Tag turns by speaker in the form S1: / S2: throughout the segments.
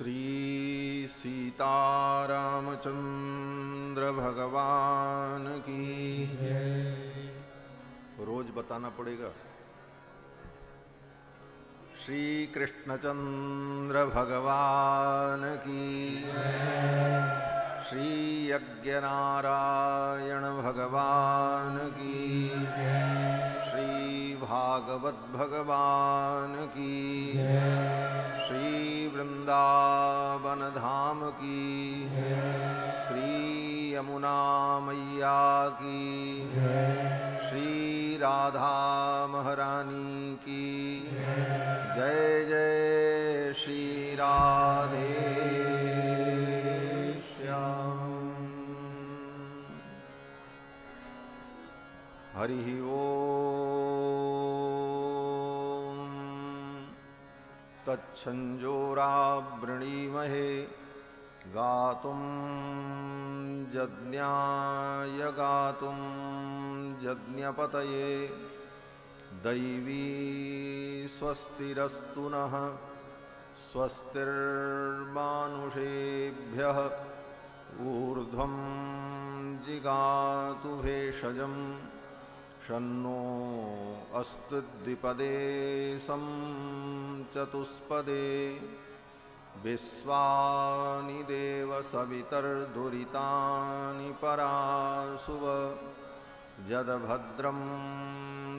S1: श्री सीतारामचंद्र भगवान की जय। रोज बताना पड़ेगा। श्री कृष्णचंद्र भगवान की जय। श्री यज्ञनारायण भगवान की जय। श्री भागवत भगवान की जय। श्री वृंदावन धाम की जय। श्री यमुना मैया की जय। श्री राधा महारानी की जय। जय श्री राधे श्याम। हरि ओम। तच्छंजोरावृणीमहे गातुं यज्ञाय गातुं यज्ञपतये दैवी स्वस्तिरस्तु नः। स्वस्तिर्मानुषेभ्यः ऊर्ध्वं जिगातु भेषजं शन्नो अस्तु द्विपदे सं चतुष्पदे। विश्वानि देव सवितर्दुरितानि परासुव यद्भद्रं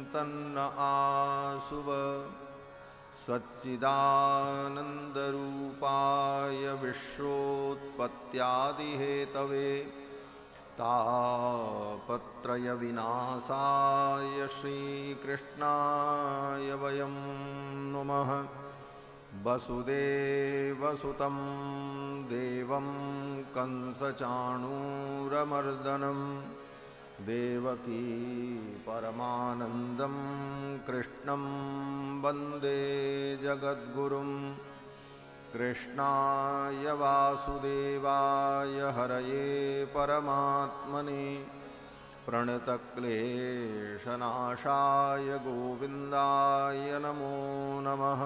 S1: तन्न आसुव। सच्चिदानन्दरूपाय विश्वोत्पत्त्यादिहेतवे तापत्रयविनाशाय श्रीकृष्णाय वयं नुमः। वसुदेवसुतं देवं कंसचाणूरमर्दनं देवकी परमानन्दं कृष्णं वन्दे जगद्गुरुं। कृष्णाय वासुदेवाय हरये परमात्मने प्रणतक्लेशनाशाय गोविन्दाय नमो नमः।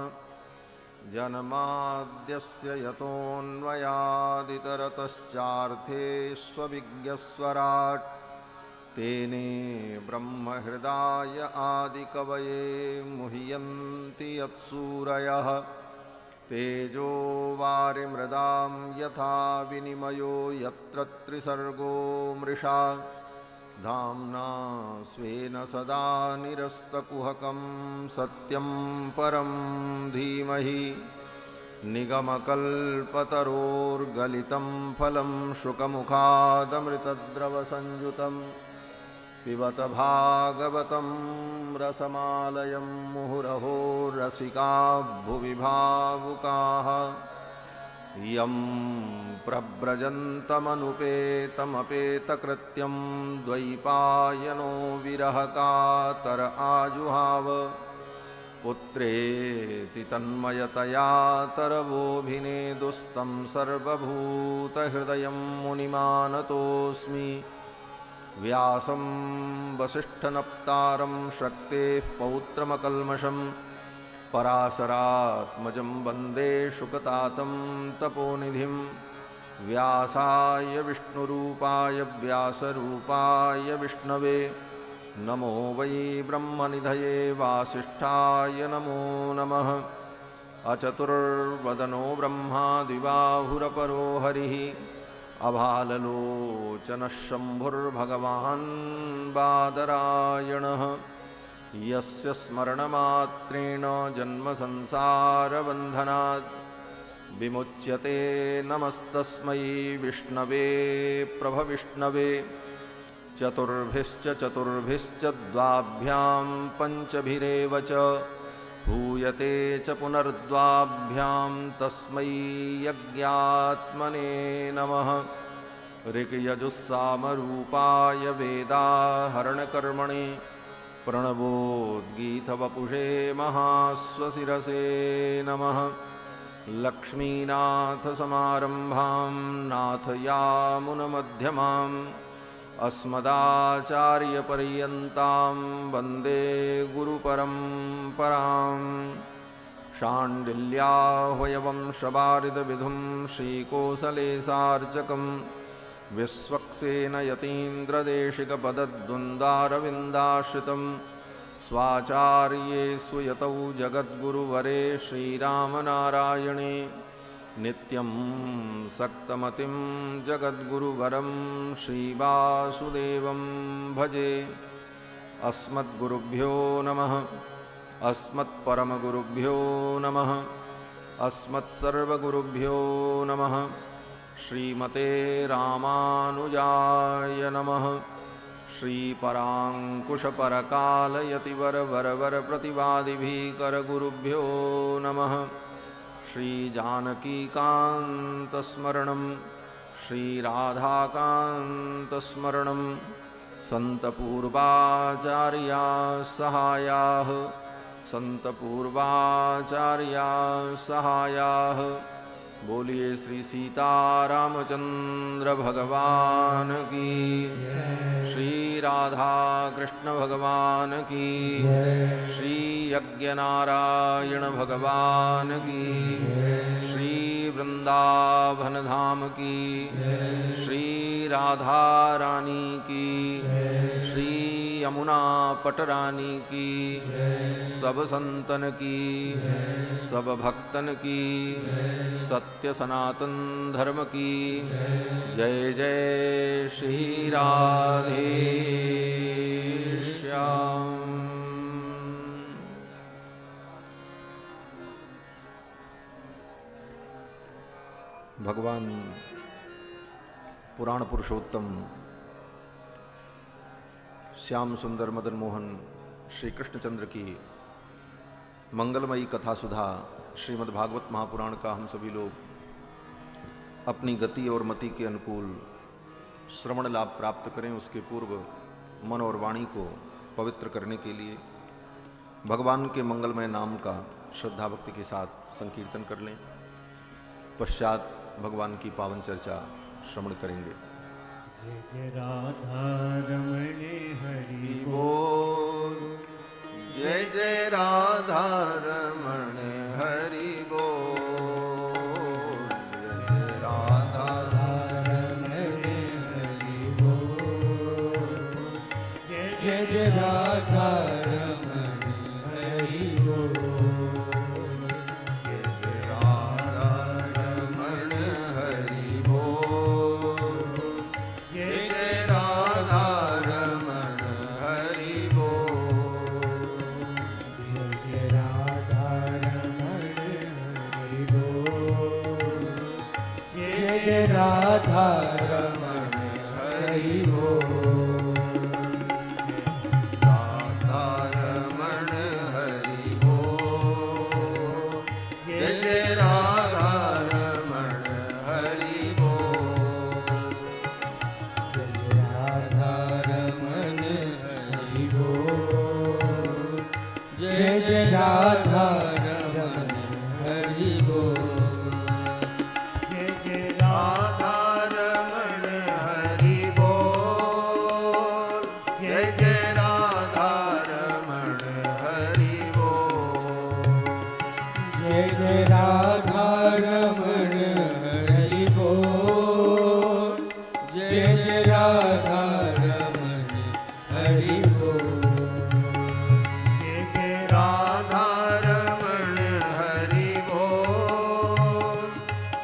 S1: जन्माद्यस्य यतोऽन्वयादितरतश्चार्थेष्वभिज्ञस्वराट् तेने ब्रह्महृदाय आदिकवये मुह्यन्ति यत्सूरयः। तेजो वारिमृदां यथा विनिमयो यत्र त्रिसर्गो मृषा धाम्ना स्वेन सदा निरस्तकुहकं सत्यं परं धीमहि। निगमकल्पतरोर्गलितं फलं शुकमुखादमृतद्रवसंयुतं पिबत भागवतं रसमालयं मुहुरहो रसिका भुवि भावुकाः। यं प्रव्रजन्तमनुपेतमपेतकृत्यं द्वैपायनो विरहकातर आजुहाव। पुत्रेति तन्मयतया तरवोऽभिनेदुस्तं सर्वभूतहृदयं मुनिमानतोऽस्मि। व्यासं वसिष्ठनप्तारं शक्तेः पौत्रमकल्मषं पराशरात्मजं वन्दे शुकतातं तपोनिधिं। व्यासाय विष्णुरूपाय व्यासरूपाय विष्णवे नमो वै ब्रह्मनिधये वासिष्ठाय नमो नमः। अचतुर्वदनो ब्रह्मा द्विबाहुरपरो हरिः अभाललोचनः शम्भुर्भगवान् बादरायणः। यस्य स्मरणमात्रेण जन्मसंसारबन्धनात् विमुच्यते नमस्तस्मै विष्णवे प्रभविष्णवे। चतुर्भिश्च द्वाभ्यां पञ्चभिरेव च भूयते च पुनर्द्वाभ्यां तस्मै यज्ञात्मने नमः। ऋक्यजुस्सामरूपाय वेदाहरणकर्मणे प्रणवोद्गीतवपुषे महास्वशिरसे नमः। लक्ष्मीनाथसमारम्भां नाथयामुनमध्यमाम् अस्मदाचार्यपर्यन्तां वन्दे गुरुपरम्पराम्। शाण्डिल्याह्वयवंशवारिदविधुं श्रीकोसलेशार्चकं विश्वक्सेन यतीन्द्रदेशिकपदद्वन्द्वारविन्दाश्रितं स्वाचार्येषु यतौ जगद्गुरुवरे श्रीरामनारायणे नित्यं सक्तमतिं जगद्गुरुवरं श्रीवासुदेवं भजे। अस्मद्गुरुभ्यो नमः। अस्मत्परमगुरुभ्यो नमः। अस्मत्सर्वगुरुभ्यो नमः। श्रीमते रामानुजाय नमः। श्रीपराङ्कुशपरकालयतिवरवरवरप्रतिवादिभिकरगुरुभ्यो नमः। श्रीजानकीकान्तस्मरणं श्रीराधाकान्तस्मरणं सन्तपूर्वाचार्याः सहायाः सन्तपूर्वाचार्याः सहायाः। बोलिए श्री सीतारामचंद्र भगवान की, श्री राधा कृष्ण भगवान की, श्री यज्ञनारायण भगवान की, श्री वृंदावन धाम की, श्री राधा रानी की, श्री यमुना पटरानी की, सब संतन की, सब भक्तन की, सत्य सनातन धर्म की जय जय श्री राधे श्याम। भगवान पुराण पुरुषोत्तम श्याम सुंदर मदन मोहन श्री कृष्णचंद्र की मंगलमयी कथा सुधा श्रीमद्भागवत महापुराण का हम सभी लोग अपनी गति और मति के अनुकूल श्रवण लाभ प्राप्त करें, उसके पूर्व मन और वाणी को पवित्र करने के लिए भगवान के मंगलमय नाम का श्रद्धा भक्ति के साथ संकीर्तन कर लें। पश्चात भगवान की पावन चर्चा श्रवण करेंगे।
S2: जय राधा रमण हरि
S1: बोल, जय जय राधा रमण हरि बोल, जय जय राधा
S2: रमण हरि बोल, जय जय राधा रमण हरि बोल,
S1: जय जय राधा रमण हरि बोल, जय जय राधा रमण हरि बोल,
S2: जय राधा रमण हरि बोल, जय राधा रमण हरि बोल,
S1: राधा रमण हरि बोल, जय जय राधा रमण हरि बोल,
S2: राधा रमण हरि बोल, जय जय राधा रमण हरि बोल, जय जय
S1: राधा रमण हरि बोल, जय जय राधा रमण हरि बोल,
S2: जय जय राधा रमण हरि बोल, जय जय राधा रमण हरि बोल, जय जय
S1: राधा रमण हरि बोल,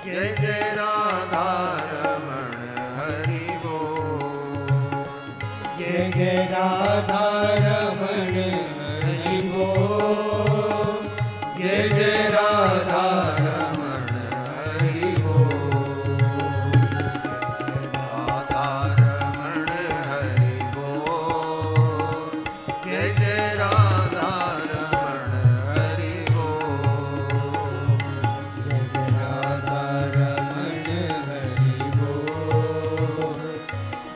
S1: जय जय राधा रमण हरि बोल,
S2: जय जय राधा रमण हरि बोल, जय जय राधा रमण हरि बोल,
S1: राधा रमण हरि बोल, जय जय राधा रमण हरि बोल,
S2: जय जय राधा रमण हरि बोल,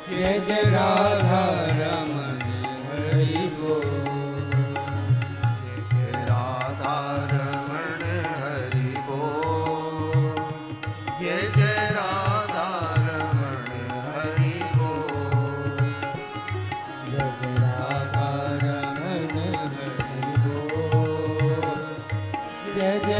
S2: जय जय राधा रमण हरि बोल,
S1: जय राधा रमण हरि बोल, जय जय राधा रमण हरि बोल,
S2: जय जय राधा रमण हरि बोल, जय जय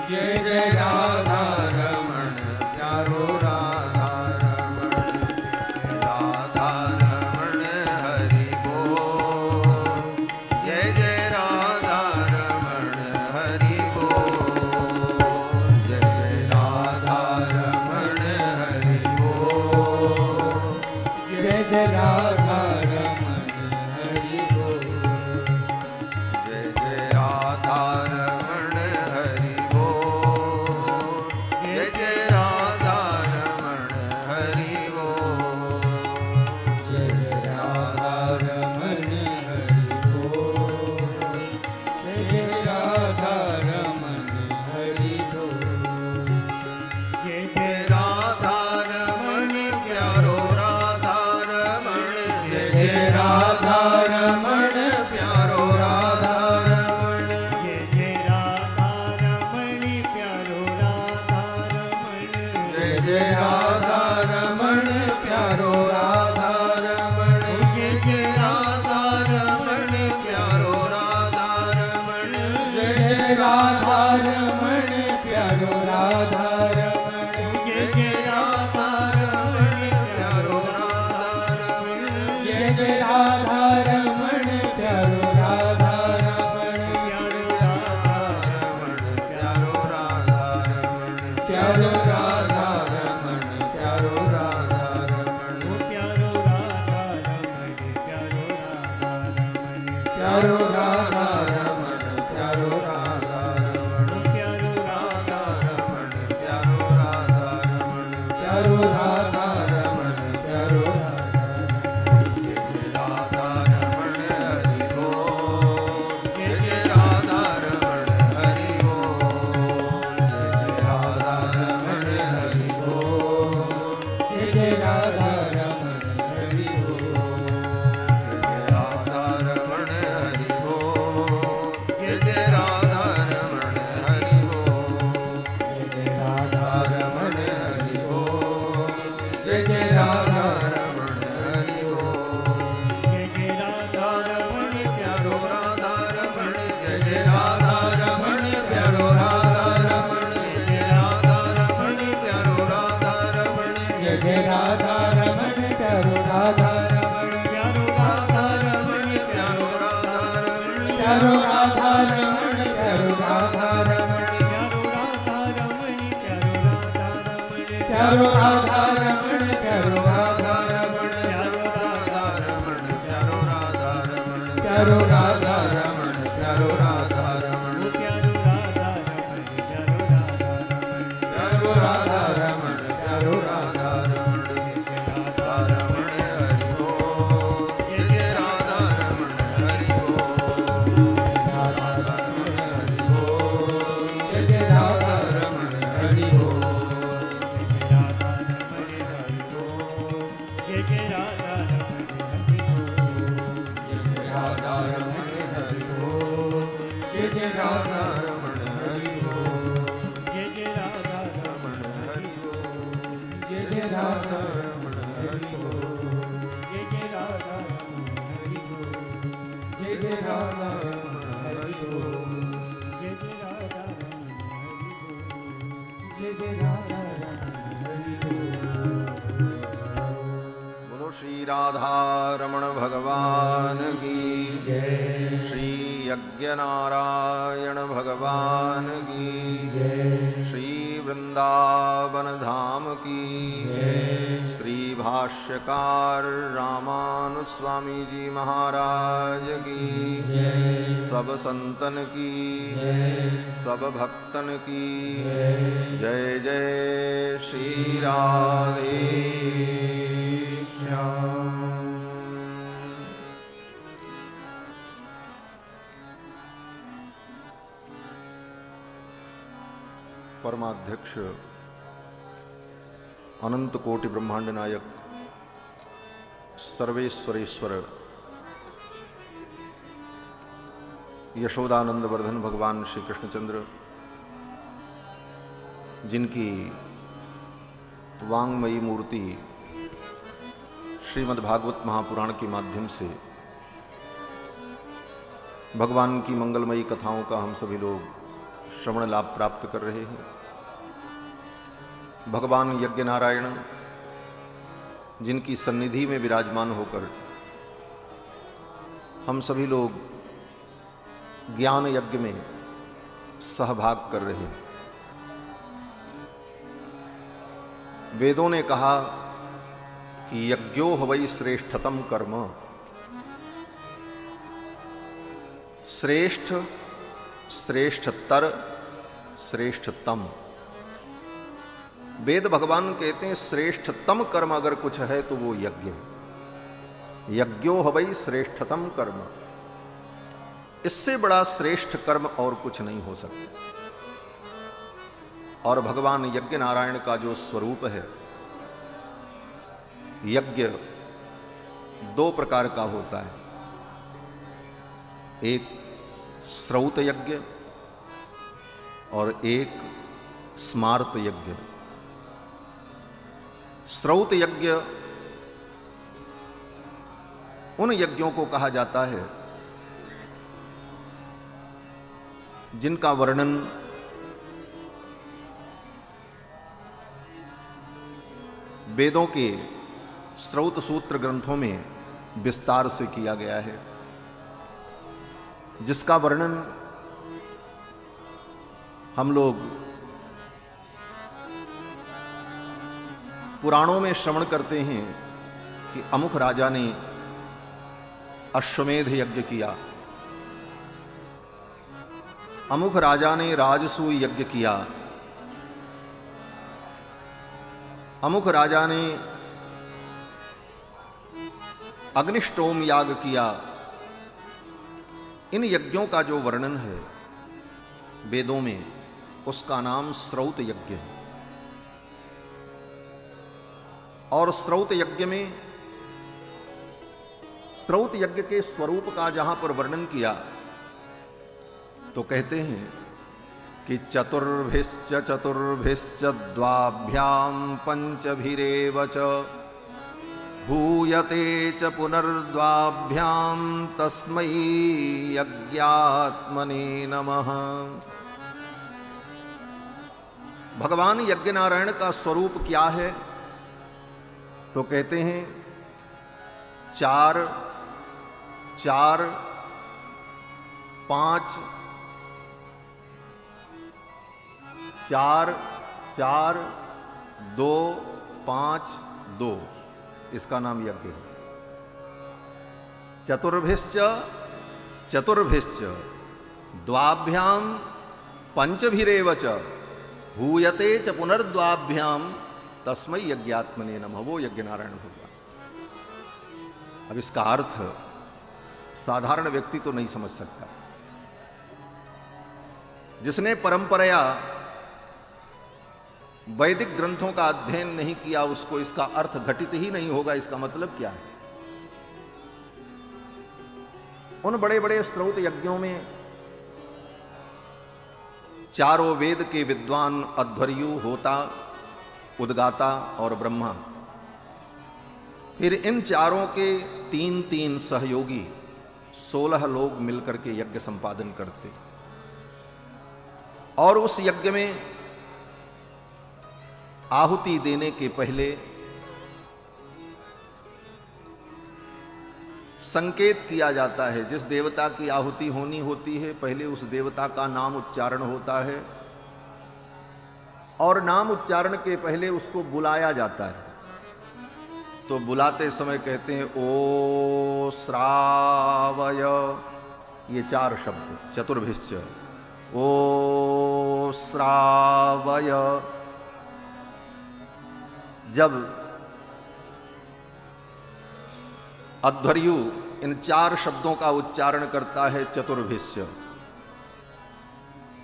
S2: जय जय राधा रमण प्यारो राधा रमण
S1: राधा रमण हरि बोल जय जय राधा रमण हरि बोल जय जय राधा रमण हरि बोल
S2: जय जय राधा रमण हरि बोल
S1: जय जय राधा रमण हरि बोल जय जय राधा रमण हरि बोल
S2: जय जय राधा रमण हरि बोल जय जय राधा रमण हरि बोल
S1: जय जय राधा रमण प्यारो राधा रमण जय जय राधा रमण प्यारो राधा रमण
S3: जय जय राधा रमण प्यारो राधा रमण
S1: जय जय राधा रमण प्यारो राधा रमण जय जय राधा रमण प्यारो राधा रमण
S2: जय जय राधा रमण प्यारो राधा रमण
S1: जय जय राधा रमण प्यारो राधा रमण
S2: जय जय राधा रमण प्यारो राधा रमण
S1: प्यारो राधा रमण
S2: प्यारो राधा रमण प्यारो राधा रमण
S3: प्यारो राधा रमण प्यारो राधा रमण
S2: प्यारो राधा रमण प्यारो राधा रमण
S3: प्यारो राधा
S1: रमण प्यारो राधा रमण
S2: प्यारो राधा रमण प्यारो
S1: राधा रमण हरि बोल जय जय राधा रमण हरि बोल जय जय राधा रमण हरि बोल
S2: जय जय राधा रमण हरि बोल
S1: राधा रमण हरि बोल जय जय राधा रमण हरि बोल
S2: जय जय राधा
S1: रमण हरि बोल जय जय राधा रमण हरि बोल
S3: जय जय राधा रमण
S1: प्यारो राधा रमण जय जय राधा रमण प्यारो राधा रमण जय राधा रमण प्यारो राधा रमण
S2: जय जय राधा रमण प्यारो राधा रमण
S3: प्यारो
S1: राधा रमण प्यारो राधा रमण
S2: प्यारो राधा रमण प्यारो राधा रमण
S3: प्यारो राधा रमण प्यारो राधा रमण
S1: प्यारो राधा रमण
S2: प्यारो
S1: प्यारो
S2: राधा रमण
S1: राधा रमण प्यारो राधा रमण
S3: प्यारो राधा रमण
S1: प्यारो
S3: प्यारो राधा रमण
S1: राधा रमण प्यारो राधा रमण राधा रमण हरि बोल जय जय राधा रमण हरि बोल
S2: राधा
S1: रमण हरि बोल
S2: जय जय राधा रमण हरि बोल
S3: राधा रमण हरि बोल जय जय राधा रमण हरि बोल
S2: जय जय राधा रमण हरि बोल
S1: जय जय राधा रमण हरि बोल
S2: जय जय राधा रमण हरि बोल
S3: जय जय राधा रमण हरि बोल
S2: जय जय राधा रमण हरि बोल
S3: जय जय राधा रमण हरि बोल
S2: जय जय राधा रमण हरि बोल
S1: बोलो श्री राधा रमण भगवान की
S2: जय
S1: श्री यज्ञ नारायण भगवान की
S2: जय
S1: श्री वृंदावन धाम की
S2: जय
S1: श्री भाष्यकार रामानुज स्वामी जी महाराज की
S2: जय
S1: सब संतन की
S2: जय
S1: सब भक्तन की
S2: जय
S1: जय जय श्री राधे श्याम। परमाध्यक्ष अनंत कोटि ब्रह्मांड नायक सर्वेश्वरेश्वर यशोदानंद वर्धन भगवान श्री कृष्णचंद्र, जिनकी वांगमयी मूर्ति श्रीमद्भागवत महापुराण के माध्यम से भगवान की मंगलमयी कथाओं का हम सभी लोग श्रवण लाभ प्राप्त कर रहे हैं। भगवान यज्ञ नारायण जिनकी सन्निधि में विराजमान होकर हम सभी लोग ज्ञान यज्ञ में सहभाग कर रहे हैं। वेदों ने कहा कि यज्ञो हवै श्रेष्ठतम कर्म, श्रेष्ठ, श्रेष्ठतर, श्रेष्ठतम। वेद भगवान कहते हैं श्रेष्ठतम कर्म अगर कुछ है तो वो यज्ञ है। यज्ञो हवै श्रेष्ठतम कर्म, इससे बड़ा श्रेष्ठ कर्म और कुछ नहीं हो सकता। और भगवान यज्ञ नारायण का जो स्वरूप है, यज्ञ दो प्रकार का होता है। एक श्रौत यज्ञ और एक स्मार्त यज्ञ। श्रौत यज्ञ उन यज्ञों को कहा जाता है जिनका वर्णन वेदों के श्रौत सूत्र ग्रंथों में विस्तार से किया गया है, जिसका वर्णन हम लोग पुराणों में श्रवण करते हैं कि अमुक राजा ने अश्वमेध यज्ञ किया, अमुक राजा ने राजसूय यज्ञ किया, अमुक राजा ने अग्निष्टोम याग किया। इन यज्ञों का जो वर्णन है वेदों में, उसका नाम श्रौत यज्ञ है। और श्रौत यज्ञ में, श्रौत यज्ञ के स्वरूप का जहां पर वर्णन किया तो कहते हैं कि चतुर्भिश्च चतुर्भिश्च द्वाभ्याम पंचभिरेव च भूयते च पुनर्द्वाभ्याम तस्मै यज्ञात्मने नमः। भगवान यज्ञ नारायण का स्वरूप क्या है तो कहते हैं चार चार पांच, चार चार, दो पांच दो, इसका नाम यज्ञ है। चतुर्भिश्च चतुर्भिश्च द्वाभ्याम पंचभिरेव च भूयते च पुनर्द्वाभ्याम तस्मै यज्ञात्मने नमः। वो यज्ञ नारायण भगवान। अब इसका अर्थ साधारण व्यक्ति तो नहीं समझ सकता। जिसने परंपराया वैदिक ग्रंथों का अध्ययन नहीं किया उसको इसका अर्थ घटित ही नहीं होगा। इसका मतलब क्या है? उन बड़े बड़े श्रौत यज्ञों में चारों वेद के विद्वान अध्वर्यु, होता, उद्गाता और ब्रह्मा, फिर इन चारों के तीन तीन सहयोगी 16 लोग मिलकर के यज्ञ संपादन करते। और उस यज्ञ में आहुति देने के पहले संकेत किया जाता है। जिस देवता की आहुति होनी होती है पहले उस देवता का नाम उच्चारण होता है और नाम उच्चारण के पहले उसको बुलाया जाता है। तो बुलाते समय कहते हैं ओ श्रावय, ये चार शब्द चतुर्भिश्च, ओ श्रावय। जब अध्वर्यु इन चार शब्दों का उच्चारण करता है चतुर्भिश्च,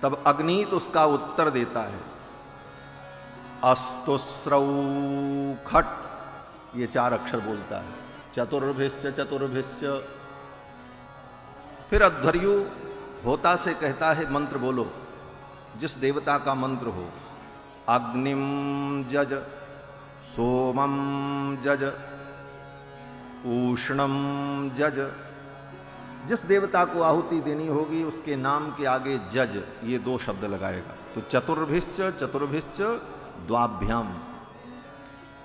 S1: तब अग्नीत उसका उत्तर देता है अस्तुस्रौ खट, ये चार अक्षर बोलता है चतुर्भिश्च चतुर्भिश्च। फिर अध्वर्यु होता से कहता है मंत्र बोलो, जिस देवता का मंत्र हो। अग्निम जज, सोमम जज, उष्णम जज, जिस देवता को आहुति देनी होगी उसके नाम के आगे जज ये 2 शब्द लगाएगा। तो चतुर्भिश्च चतुर्भिश्च द्वाभ्याम।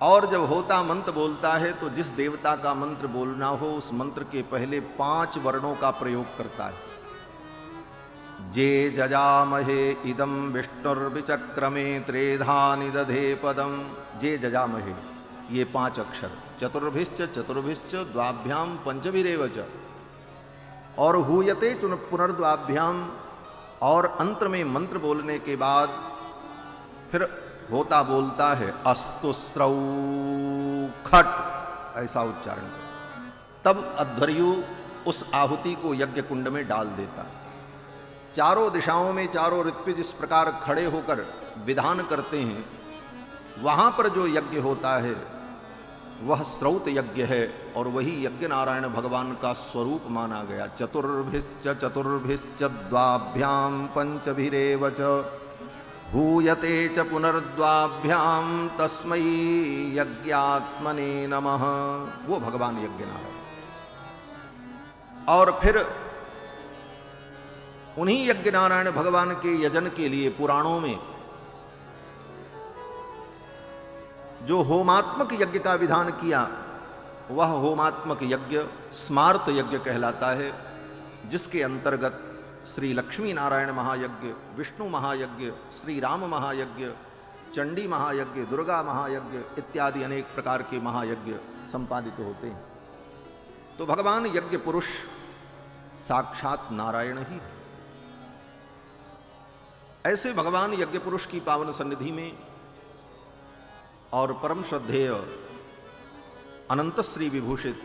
S1: और जब होता मंत्र बोलता है तो जिस देवता का मंत्र बोलना हो उस मंत्र के पहले 5 वर्णों का प्रयोग करता है। जे जजामहे इदम विष्णुर्विचक्रमे त्रेधा निदधे पदम। जे जजामहे ये 5 अक्षर, चतुर्भिश्च चतुर्भिश्च द्वाभ्याम पंचभिरेव च, और हूयते चुन पुनर्द्वाभ्याम। और अंत में मंत्र बोलने के बाद फिर होता बोलता है अस्तु स्रौ खट, ऐसा उच्चारण कर। तब अध्वर्यु उस आहुति को यज्ञ कुंड में डाल देता है। चारों दिशाओं में चारों ऋत्विज इस प्रकार खड़े होकर विधान करते हैं। वहां पर जो यज्ञ होता है वह स्रौत यज्ञ है और वही यज्ञ नारायण भगवान का स्वरूप माना गया। चतुर्भिश्च चतुर्भिश्च द्वाभ्याम पंचभिरेव च हूयते च पुनर्द्वाभ्याम तस्मै यज्ञात्मने नमः। वो भगवान यज्ञ नारायण। और फिर उन्हीं यज्ञ नारायण भगवान के यजन के लिए पुराणों में जो होमात्मक यज्ञ का विधान किया वह होमात्मक यज्ञ स्मार्त यज्ञ कहलाता है, जिसके अंतर्गत श्री लक्ष्मी नारायण महायज्ञ, विष्णु महायज्ञ, श्री राम महायज्ञ, चंडी महायज्ञ, दुर्गा महायज्ञ इत्यादि अनेक प्रकार के महायज्ञ संपादित होते हैं। तो भगवान यज्ञ पुरुष साक्षात नारायण ही। ऐसे भगवान यज्ञ पुरुष की पावन सन्निधि में और परम श्रद्धेय अनंत श्री विभूषित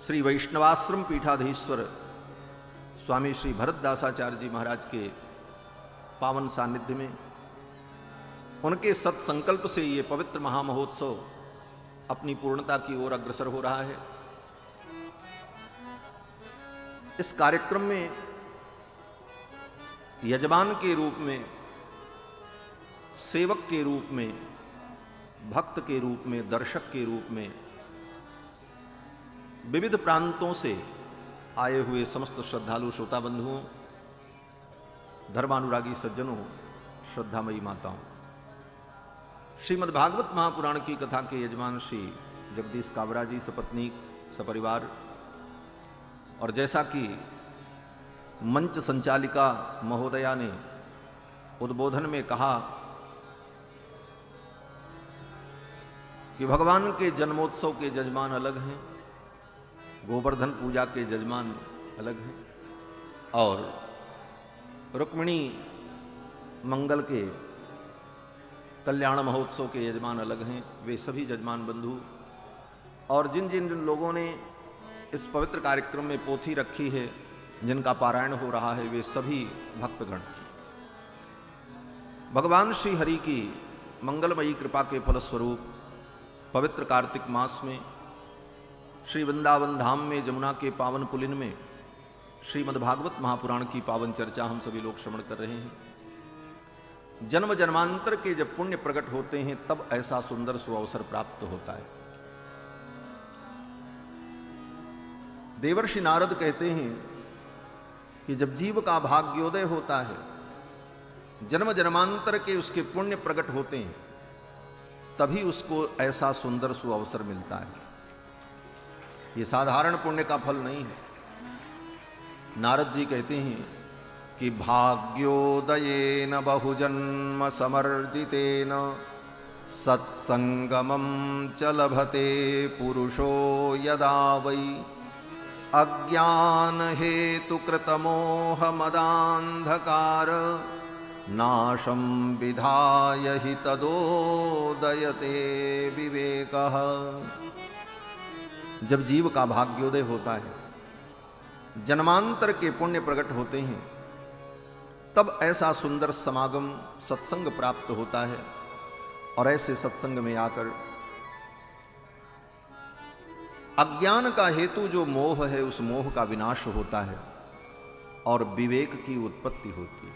S1: श्री वैष्णवाश्रम पीठाधीश्वर स्वामी श्री भरतदासाचार्य जी महाराज के पावन सानिध्य में उनके सत्संकल्प से ये पवित्र महामहोत्सव अपनी पूर्णता की ओर अग्रसर हो रहा है। इस कार्यक्रम में यजमान के रूप में, सेवक के रूप में, भक्त के रूप में, दर्शक के रूप में विविध प्रांतों से आए हुए समस्त श्रद्धालु श्रोता बंधुओं, धर्मानुरागी सज्जनों, श्रद्धामयी माताओं, श्रीमद् भागवत महापुराण की कथा के यजमान श्री जगदीश काबरा जी सपत्नी सपरिवार, और जैसा कि मंच संचालिका महोदया ने उद्बोधन में कहा कि भगवान के जन्मोत्सव के जजमान अलग हैं, गोवर्धन पूजा के जजमान अलग हैं, और रुक्मिणी मंगल के कल्याण महोत्सव के यजमान अलग हैं। वे सभी जजमान बंधु और जिन जिन लोगों ने इस पवित्र कार्यक्रम में पोथी रखी है, जिनका पारायण हो रहा है, वे सभी भक्तगण भगवान श्री हरि की मंगलमयी कृपा के फलस्वरूप पवित्र कार्तिक मास में श्री वृंदावन धाम में जमुना के पावन पुलिन में श्रीमद् भागवत महापुराण की पावन चर्चा हम सभी लोग श्रवण कर रहे हैं। जन्म जन्मांतर के जब पुण्य प्रकट होते हैं तब ऐसा सुंदर सुअवसर प्राप्त होता है। देवर्षि नारद कहते हैं कि जब जीव का भाग्योदय होता है, जन्म जन्मांतर के उसके पुण्य प्रकट होते हैं, तभी उसको ऐसा सुंदर सुअवसर मिलता है। ये साधारण पुण्य का फल नहीं है। नारद जी कहते हैं कि भाग्योदयेन बहुजन्म समर्जितेन सत्संगमं च लभते पुरुषो यदा वै अज्ञान हेतु कृतमोह मदांधकार नाशं विधाय हि तदोदयते विवेकः। जब जीव का भाग्योदय होता है, जन्मांतर के पुण्य प्रकट होते हैं, तब ऐसा सुंदर समागम सत्संग प्राप्त होता है, और ऐसे सत्संग में आकर अज्ञान का हेतु जो मोह है, उस मोह का विनाश होता है और विवेक की उत्पत्ति होती है।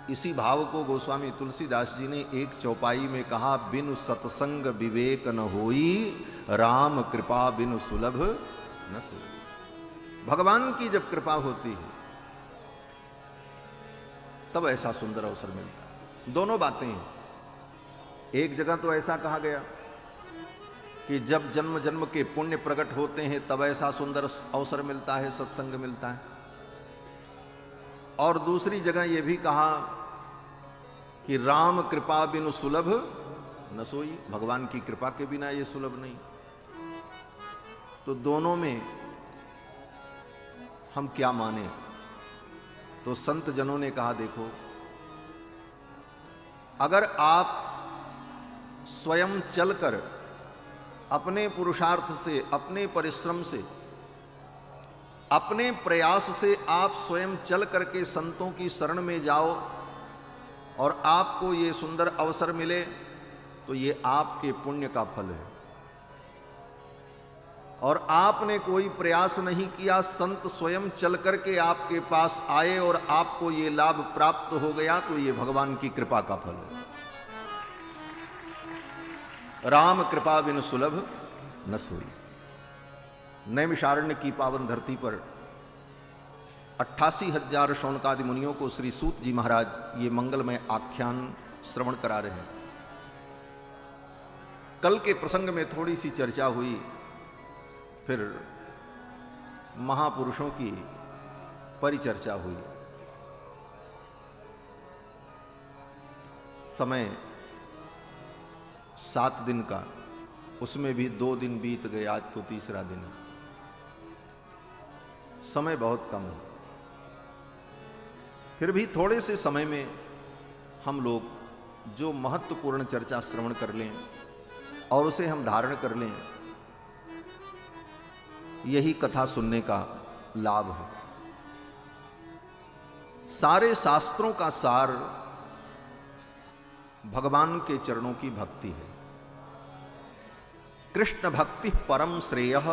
S1: इसी भाव को गोस्वामी तुलसीदास जी ने एक चौपाई में कहा, बिनु सत्संग विवेक न होई, राम कृपा बिनु सुलभ न सोई। भगवान की जब कृपा होती है तब ऐसा सुंदर अवसर मिलता है। दोनों बातें हैं। एक जगह तो ऐसा कहा गया कि जब जन्म जन्म के पुण्य प्रकट होते हैं तब ऐसा सुंदर अवसर मिलता है, सत्संग मिलता है। और दूसरी जगह यह भी कहा कि राम कृपा बिनु सुलभ न सोई, भगवान की कृपा के बिना ये सुलभ नहीं। तो दोनों में हम क्या माने? तो संत जनों ने कहा, देखो, अगर आप स्वयं चलकर अपने पुरुषार्थ से, अपने परिश्रम से, अपने प्रयास से आप स्वयं चल करके संतों की शरण में जाओ और आपको ये सुंदर अवसर मिले, तो ये आपके पुण्य का फल है। और आपने कोई प्रयास नहीं किया, संत स्वयं चल करके आपके पास आए और आपको ये लाभ प्राप्त हो गया, तो ये भगवान की कृपा का फल है। राम कृपा बिनु सुलभ न सोई। नैमिषारण्य की पावन धरती पर 88,000 शौनकादि मुनियों को श्री सूत जी महाराज ये मंगलमय आख्यान श्रवण करा रहे हैं। कल के प्रसंग में थोड़ी सी चर्चा हुई, फिर महापुरुषों की परिचर्चा हुई। समय 7 दिन का, उसमें भी 2 दिन बीत गए, आज तो तीसरा दिन है। समय बहुत कम है, फिर भी थोड़े से समय में हम लोग जो महत्वपूर्ण चर्चा श्रवण कर लें और उसे हम धारण कर लें, यही कथा सुनने का लाभ है। सारे शास्त्रों का सार भगवान के चरणों की भक्ति है। कृष्ण भक्ति परम श्रेयः,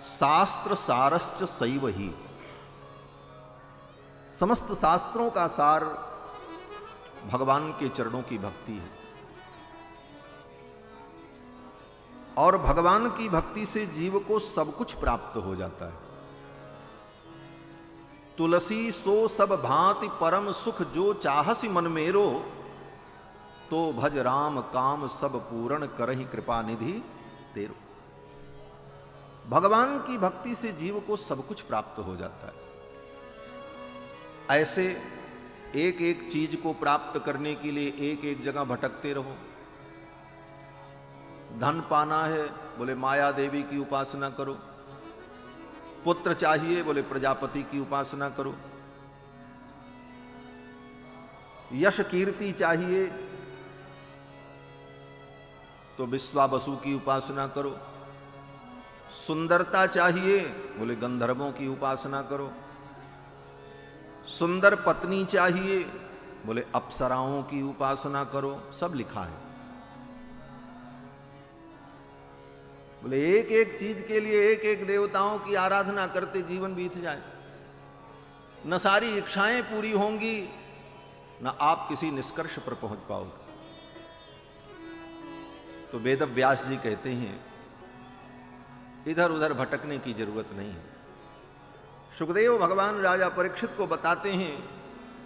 S1: शास्त्र सारश्च सैव ही। समस्त शास्त्रों का सार भगवान के चरणों की भक्ति है। और भगवान की भक्ति से जीव को सब कुछ प्राप्त हो जाता है। तुलसी सो सब भांति परम सुख, जो चाहसी मन मेरो, तो भज राम काम सब पूर्ण करहि कृपा निधि तेरो। भगवान की भक्ति से जीव को सब कुछ प्राप्त हो जाता है। ऐसे एक एक चीज को प्राप्त करने के लिए एक एक जगह भटकते रहो। धन पाना है, बोले माया देवी की उपासना करो। पुत्र चाहिए, बोले प्रजापति की उपासना करो। यश कीर्ति चाहिए तो विश्वावसु की उपासना करो। सुंदरता चाहिए, बोले गंधर्वों की उपासना करो। सुंदर पत्नी चाहिए, बोले अप्सराओं की उपासना करो। सब लिखा है। बोले एक एक चीज के लिए एक एक देवताओं की आराधना करते जीवन बीत जाए, न सारी इच्छाएं पूरी होंगी, न आप किसी निष्कर्ष पर पहुंच पाओगे। तो वेद व्यास जी कहते हैं, इधर उधर भटकने की जरूरत नहीं है। सुखदेव भगवान राजा परीक्षित को बताते हैं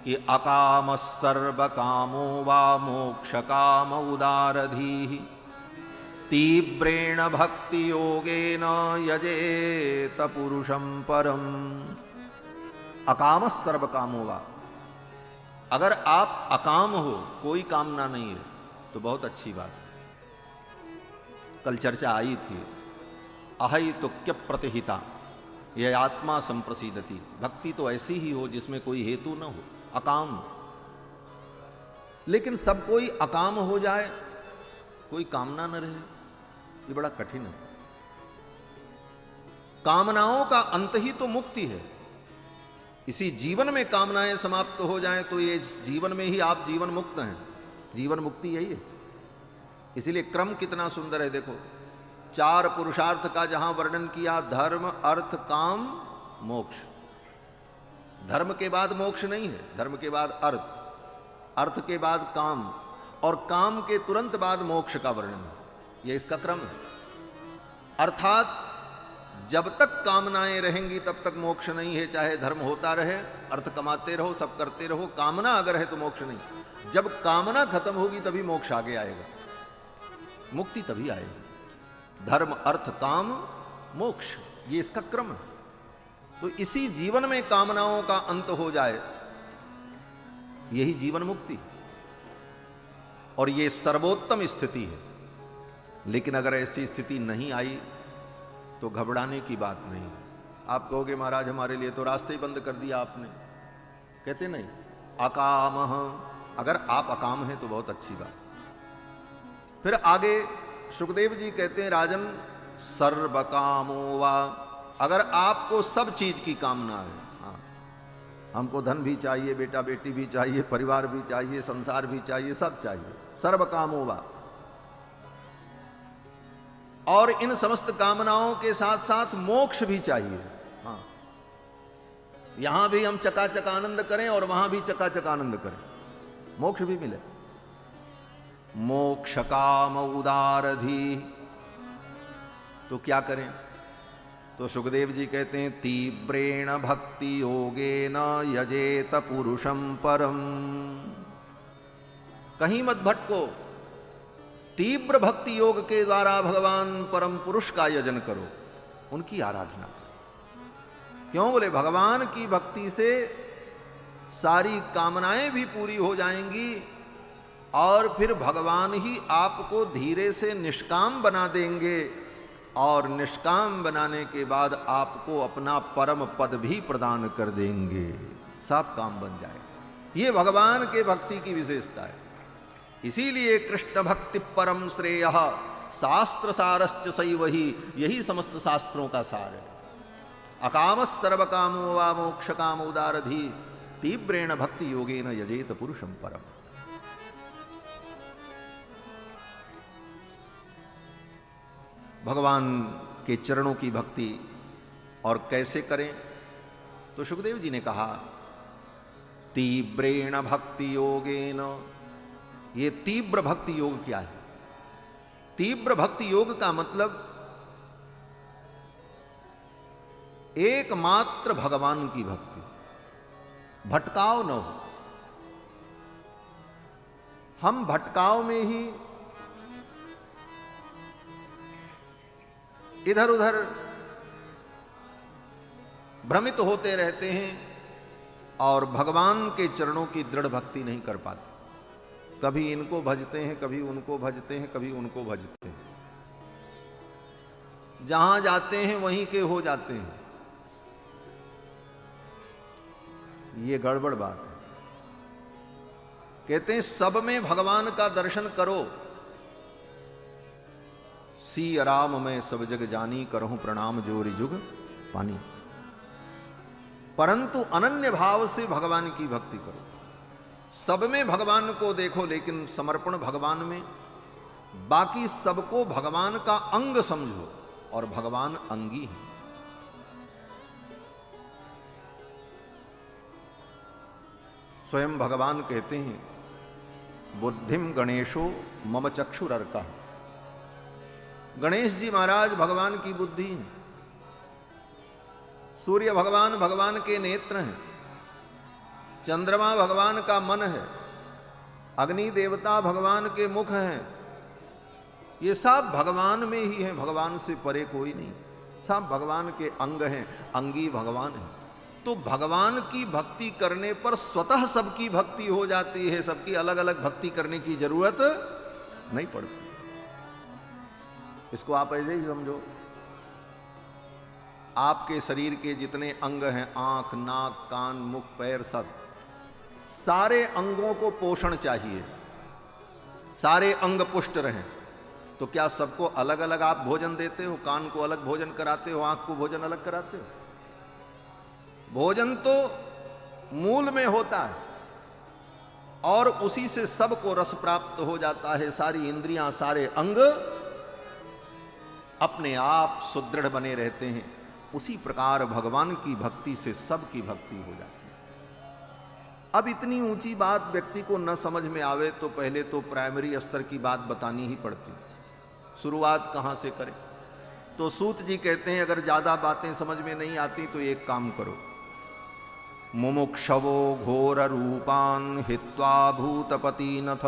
S1: कि अकाम सर्व कामो वा मोक्ष काम उदारधीः, तीव्रेण भक्ति योगेन यजेत पुरुषं परम। अकाम सर्व कामो वा, अगर आप अकाम हो, कोई कामना नहीं है, तो बहुत अच्छी बात है। कल चर्चा आई थी, अहैतुक्य प्रतिहिता यह आत्मा संप्रसिद्धति। भक्ति तो ऐसी ही हो जिसमें कोई हेतु न हो, अकाम। लेकिन सब कोई अकाम हो जाए, कोई कामना न रहे, ये बड़ा कठिन है। कामनाओं का अंत ही तो मुक्ति है। इसी जीवन में कामनाएं समाप्त हो जाएं तो ये जीवन में ही आप जीवन मुक्त हैं। जीवन मुक्ति यही है। इसीलिए क्रम कितना सुंदर है। देखो, 4 पुरुषार्थ का जहां वर्णन किया, धर्म अर्थ काम मोक्ष। धर्म के बाद मोक्ष नहीं है, धर्म के बाद अर्थ, अर्थ के बाद काम, और काम के तुरंत बाद मोक्ष का वर्णन है। यह इसका क्रम है। अर्थात जब तक कामनाएं रहेंगी तब तक मोक्ष नहीं है, चाहे धर्म होता रहे, अर्थ कमाते रहो, सब करते रहो, कामना अगर है तो मोक्ष नहीं। जब कामना खत्म होगी तभी मोक्ष आगे आएगा, मुक्ति तभी आएगी। धर्म अर्थ काम मोक्ष, ये इसका क्रम है। तो इसी जीवन में कामनाओं का अंत हो जाए, यही जीवन मुक्ति, और ये सर्वोत्तम स्थिति है। लेकिन अगर ऐसी स्थिति नहीं आई तो घबराने की बात नहीं। आप कहोगे महाराज हमारे लिए तो रास्ते ही बंद कर दिया आपने, कहते नहीं, अकाम, अगर आप अकाम हैं तो बहुत अच्छी बात। फिर आगे सुखदेव जी कहते हैं, राजन सर्व कामो वा, अगर आपको सब चीज की कामना है, हाँ, हमको धन भी चाहिए, बेटा बेटी भी चाहिए, परिवार भी चाहिए, संसार भी चाहिए, सब चाहिए, सर्व कामो वा, और इन समस्त कामनाओं के साथ साथ मोक्ष भी चाहिए। हाँ, यहां भी हम चकाचक आनंद करें और वहां भी चकाचक आनंद करें, मोक्ष भी मिले। मोक्ष काम उदारधी, तो क्या करें? तो सुखदेव जी कहते हैं, तीव्रेण भक्ति योगेन यजेत पुरुषम परम। कहीं मत भटको, तीव्र भक्ति योग के द्वारा भगवान परम पुरुष का यजन करो, उनकी आराधना करो। क्यों? बोले भगवान की भक्ति से सारी कामनाएं भी पूरी हो जाएंगी, और फिर भगवान ही आपको धीरे से निष्काम बना देंगे, और निष्काम बनाने के बाद आपको अपना परम पद भी प्रदान कर देंगे, सब काम बन जाए। ये भगवान के भक्ति की विशेषता है। इसीलिए कृष्ण भक्ति परम श्रेय शास्त्र सारश्च सैवही, यही समस्त शास्त्रों का सार है। अकाम सर्व कामो वा मोक्ष काम उदारधी, तीव्रेण भक्ति योगेन यजेत पुरुषम परम। भगवान के चरणों की भक्ति और कैसे करें? तो सुखदेव जी ने कहा, तीव्रेण भक्ति योगेन। ये तीव्र भक्ति योग क्या है? तीव्र भक्ति योग का मतलब एकमात्र भगवान की भक्ति, भटकाव न हो। हम भटकाव में ही इधर उधर भ्रमित होते रहते हैं और भगवान के चरणों की दृढ़ भक्ति नहीं कर पाते। कभी इनको भजते हैं, कभी उनको भजते हैं, कभी उनको भजते हैं, जहां जाते हैं वहीं के हो जाते हैं। ये गड़बड़ बात है। कहते हैं सब में भगवान का दर्शन करो। सी राम में सब जग जानी, करहूं प्रणाम जोरी जुग पानी। परंतु अनन्य भाव से भगवान की भक्ति करो। सब में भगवान को देखो, लेकिन समर्पण भगवान में। बाकी सबको भगवान का अंग समझो, और भगवान अंगी है। स्वयं भगवान कहते हैं, बुद्धिम गणेशो मम चक्षुरर्कः। गणेश जी महाराज भगवान की बुद्धि है। सूर्य भगवान भगवान के नेत्र हैं, चंद्रमा भगवान का मन है, अग्नि देवता भगवान के मुख हैं। ये सब भगवान में ही है, भगवान से परे कोई नहीं। सब भगवान के अंग हैं, अंगी भगवान है। तो भगवान की भक्ति करने पर स्वतः सबकी भक्ति हो जाती है, सबकी अलग अलग भक्ति करने की जरूरत नहीं पड़ती। इसको आप ऐसे ही समझो, आपके शरीर के जितने अंग हैं, आंख, नाक, कान, मुख, पैर, सब, सारे अंगों को पोषण चाहिए, सारे अंग पुष्ट रहें। तो क्या सबको अलग अलग आप भोजन देते हो? कान को अलग भोजन कराते हो, आंख को भोजन अलग कराते हो? भोजन तो मूल में होता है, और उसी से सबको रस प्राप्त हो जाता है। सारी इंद्रियां, सारे अंग अपने आप सुदृढ़ बने रहते हैं। उसी प्रकार भगवान की भक्ति से सबकी भक्ति हो जाती है। अब इतनी ऊंची बात व्यक्ति को न समझ में आवे तो पहले तो प्राइमरी स्तर की बात बतानी ही पड़ती, शुरुआत कहाँ से करें। तो सूत जी कहते हैं अगर ज्यादा बातें समझ में नहीं आती तो एक काम करो, मुमुक्षवो घोर रूपान हित्वा भूतपतिनथ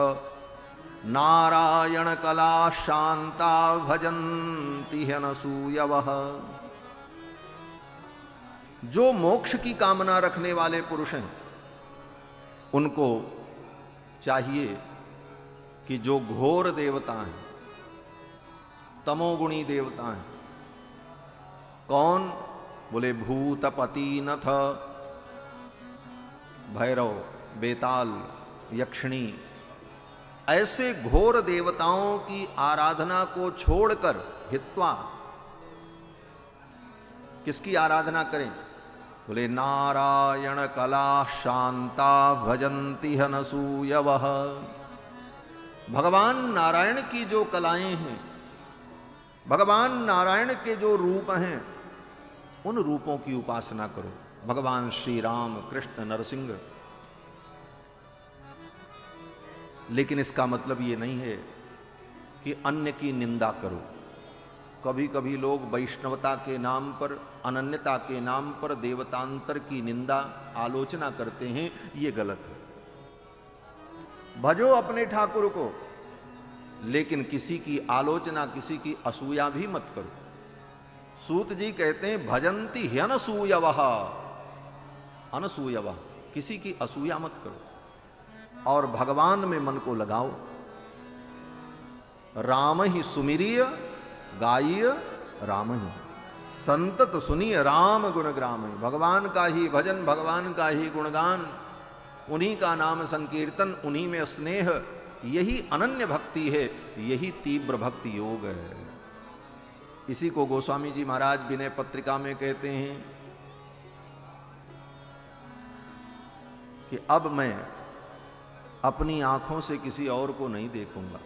S1: नारायण कला शांता भजन्ति ह्यनसूयवः। जो मोक्ष की कामना रखने वाले पुरुष हैं उनको चाहिए कि जो घोर देवता हैं, तमोगुणी देवता हैं, कौन? बोले भूतपतिनथ, भैरव, बेताल, यक्षिणी, ऐसे घोर देवताओं की आराधना को छोड़कर हित्वा, किसकी आराधना करें? बोले नारायण कला शांता भजन्ति हनसूयवः। भगवान नारायण की जो कलाएं हैं, भगवान नारायण के जो रूप हैं, उन रूपों की उपासना करो। भगवान श्री राम, कृष्ण, नरसिंह। लेकिन इसका मतलब ये नहीं है कि अन्य की निंदा करो। कभी कभी लोग वैष्णवता के नाम पर, अनन्यता के नाम पर देवतांतर की निंदा, आलोचना करते हैं, ये गलत है। भजो अपने ठाकुर को, लेकिन किसी की आलोचना, किसी की असूया भी मत करो। सूत जी कहते हैं भजन्ति ह्यनसूयवः, अनसूयवः, किसी की असूया मत करो और भगवान में मन को लगाओ। राम ही सुमिरिय गाइय राम ही, संतत सुनिय राम गुण ग्राम। भगवान का ही भजन, भगवान का ही गुणगान, उन्हीं का नाम संकीर्तन, उन्हीं में स्नेह, यही अनन्य भक्ति है, यही तीव्र भक्ति योग है। इसी को गोस्वामी जी महाराज विनय पत्रिका में कहते हैं कि अब मैं अपनी आंखों से किसी और को नहीं देखूंगा।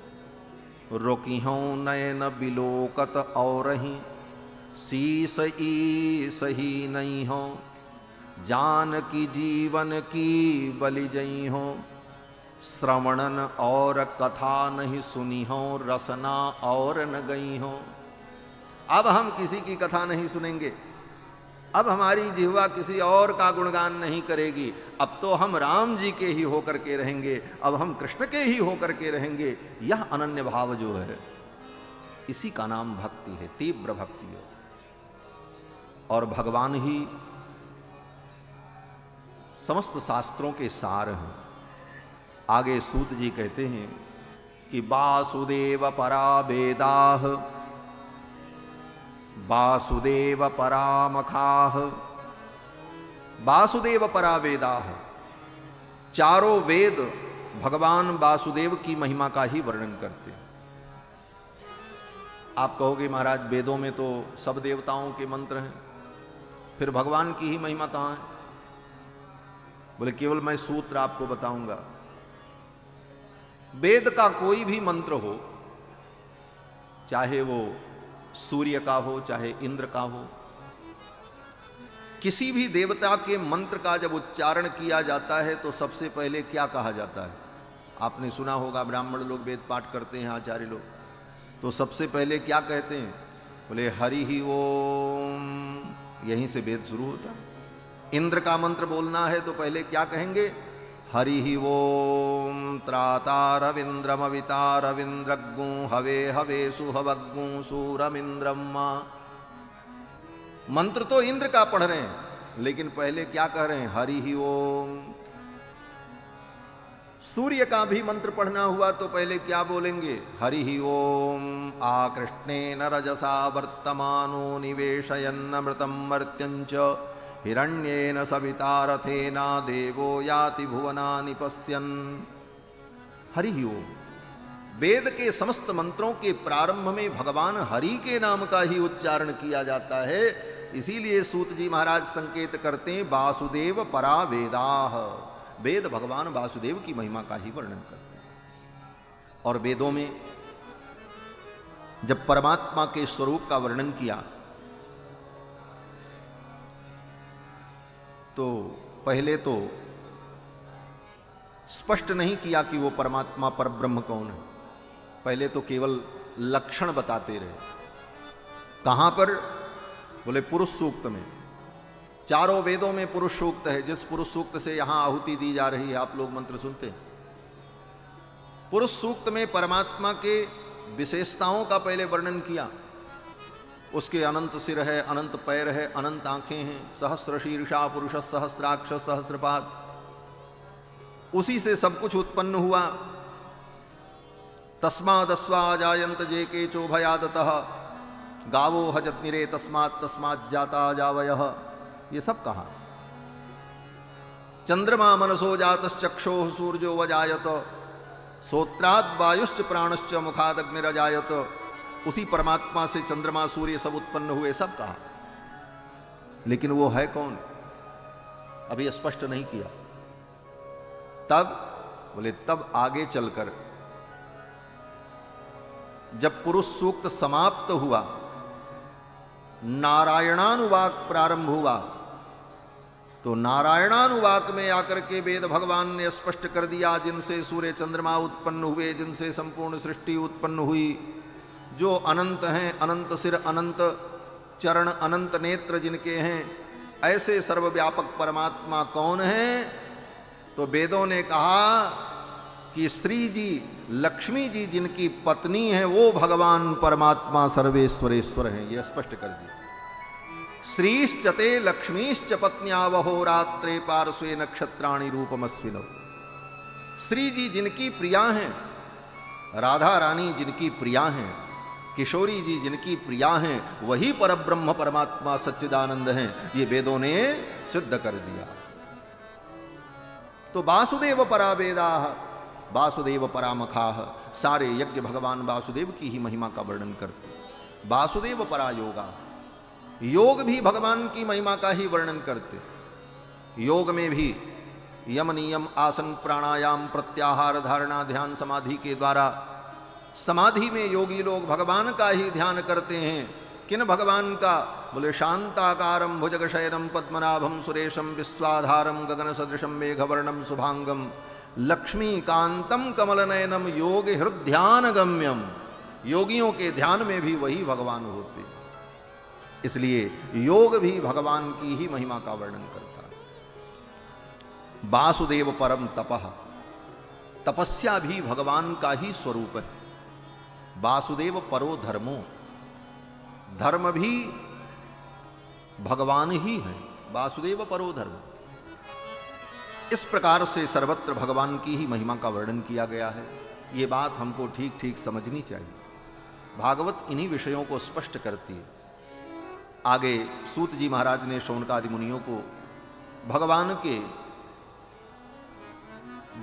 S1: रोकिहूं नयन बिलोकत और ही, शीस ईस ही नहीं हो, जान की जीवन की बलि जई हो, श्रवणन और कथा नहीं सुनी हो, रसना और न गई हो। अब हम किसी की कथा नहीं सुनेंगे, अब हमारी जिह्वा किसी और का गुणगान नहीं करेगी। अब तो हम राम जी के ही होकर के रहेंगे, अब हम कृष्ण के ही होकर के रहेंगे। यह अनन्य भाव जो है, इसी का नाम भक्ति है, तीव्र भक्ति है। और भगवान ही समस्त शास्त्रों के सार हैं। आगे सूत जी कहते हैं कि वासुदेव परा वेदाः, वासुदेव परामखाः, वासुदेव परा वेदाः। चारों वेद भगवान वासुदेव की महिमा का ही वर्णन करते हैं। आप कहोगे महाराज वेदों में तो सब देवताओं के मंत्र हैं, फिर भगवान की ही महिमा कहां है? बोले केवल मैं सूत्र आपको बताऊंगा। वेद का कोई भी मंत्र हो, चाहे वो सूर्य का हो, चाहे इंद्र का हो, किसी भी देवता के मंत्र का जब उच्चारण किया जाता है तो सबसे पहले क्या कहा जाता है? आपने सुना होगा, ब्राह्मण लोग वेद पाठ करते हैं, आचार्य लोग, तो सबसे पहले क्या कहते हैं? बोले हरि ही ओम। यहीं से वेद शुरू होता है। इंद्र का मंत्र बोलना है तो पहले क्या कहेंगे? हरि ही ओम त्रातारविंद्रमवितारविंद्रग्गु हवे हवे सुहवग्गु सूरमिंद्रमा। मंत्र तो इंद्र का पढ़ रहे हैं, लेकिन पहले क्या कह रहे हैं? हरि ही ओम। सूर्य का भी मंत्र पढ़ना हुआ तो पहले क्या बोलेंगे? हरि ही ओम आकृष्णेन रजसा वर्तमानो निवेशयन्नमृतं मर्त्यञ्च हिरण्येन सवितारथेना देवो याति भुवनानि पश्यन्। हरि ही ओम। वेद के समस्त मंत्रों के प्रारंभ में भगवान हरि के नाम का ही उच्चारण किया जाता है। इसीलिए सूत जी महाराज संकेत करते हैं वासुदेव परा वेदाः। वेद भगवान वासुदेव की महिमा का ही वर्णन करते हैं। और वेदों में जब परमात्मा के स्वरूप का वर्णन किया तो पहले तो स्पष्ट नहीं किया कि वो परमात्मा परब्रह्म कौन है। पहले तो केवल लक्षण बताते रहे। कहां पर? बोले पुरुष सूक्त में। चारों वेदों में पुरुष सूक्त है। जिस पुरुष सूक्त से यहां आहुति दी जा रही है, आप लोग मंत्र सुनते हैं, पुरुष सूक्त में परमात्मा के विशेषताओं का पहले वर्णन किया। उसके अनंत सिर है, अनंत पैर है, अनंत आंखें हैं, सहस्र शीर्षा पुरुष सहस्राक्ष सहस्रपाद। उसी से सब कुछ उत्पन्न हुआ। तस्मादस्वा जायंत जे के चोभयादतः गावो हजत निरे तस्मात् तस्मात् जाता जावयः, ये सब कहा। चंद्रमा मनसो जातश्चक्षो सूर्यो वजायत सोत्राद वायुश्च प्राणश्च मुखादग्निरजायत, उसी परमात्मा से चंद्रमा सूर्य सब उत्पन्न हुए, सब कहा। लेकिन वो है कौन, अभी स्पष्ट नहीं किया। तब बोले तब आगे चलकर जब पुरुष सूक्त समाप्त हुआ, नारायणानुवाक प्रारंभ हुआ, तो नारायणानुवाक में आकर के वेद भगवान ने स्पष्ट कर दिया, जिनसे सूर्य चंद्रमा उत्पन्न हुए, जिनसे संपूर्ण सृष्टि उत्पन्न हुई, जो अनंत हैं, अनंत सिर, अनंत चरण, अनंत नेत्र जिनके हैं, ऐसे सर्वव्यापक परमात्मा कौन है? तो वेदों ने कहा कि श्री जी, लक्ष्मी जी जिनकी पत्नी है, वो भगवान परमात्मा सर्वेश्वरेश्वर हैं। यह स्पष्ट कर दिया। श्रीश्चते लक्ष्मीश्च पत्न्यावहो रात्रे पार्श्वे नक्षत्राणि रूपमस्विनौ। श्री जी जिनकी प्रिया हैं, राधा रानी जिनकी प्रिया हैं, किशोरी जी जिनकी प्रिया हैं, वही परब्रह्म परमात्मा सच्चिदानंद हैं। ये वेदों ने सिद्ध कर दिया। तो वासुदेव परा वेदाः वासुदेव परामखाः, सारे यज्ञ भगवान वासुदेव की ही महिमा का वर्णन करते। वासुदेव परा योगा, योग भी भगवान की महिमा का ही वर्णन करते। योग में भी यम नियम आसन प्राणायाम प्रत्याहार धारणा ध्यान समाधि के द्वारा, समाधि में योगी लोग भगवान का ही ध्यान करते हैं। किन भगवान का? बोले शांताकारं भुजगशयनं पद्मनाभं सुरेशं विश्वाधारं गगन सदृशं मेघवर्णं शुभांगम लक्ष्मीकांतं कमलनयनम योग हृदय गम्यम। योगियों के ध्यान में भी वही भगवान होते, इसलिए योग भी भगवान की ही महिमा का वर्णन करता है। वासुदेव परम तपः, तपस्या भी भगवान का ही स्वरूप है। वासुदेव परो धर्मो, धर्म भी भगवान ही है। वासुदेव परो धर्म, इस प्रकार से सर्वत्र भगवान की ही महिमा का वर्णन किया गया है। ये बात हमको ठीक ठीक समझनी चाहिए। भागवत इन्हीं विषयों को स्पष्ट करती है। आगे सूत जी महाराज ने शौनकादि मुनियों को भगवान के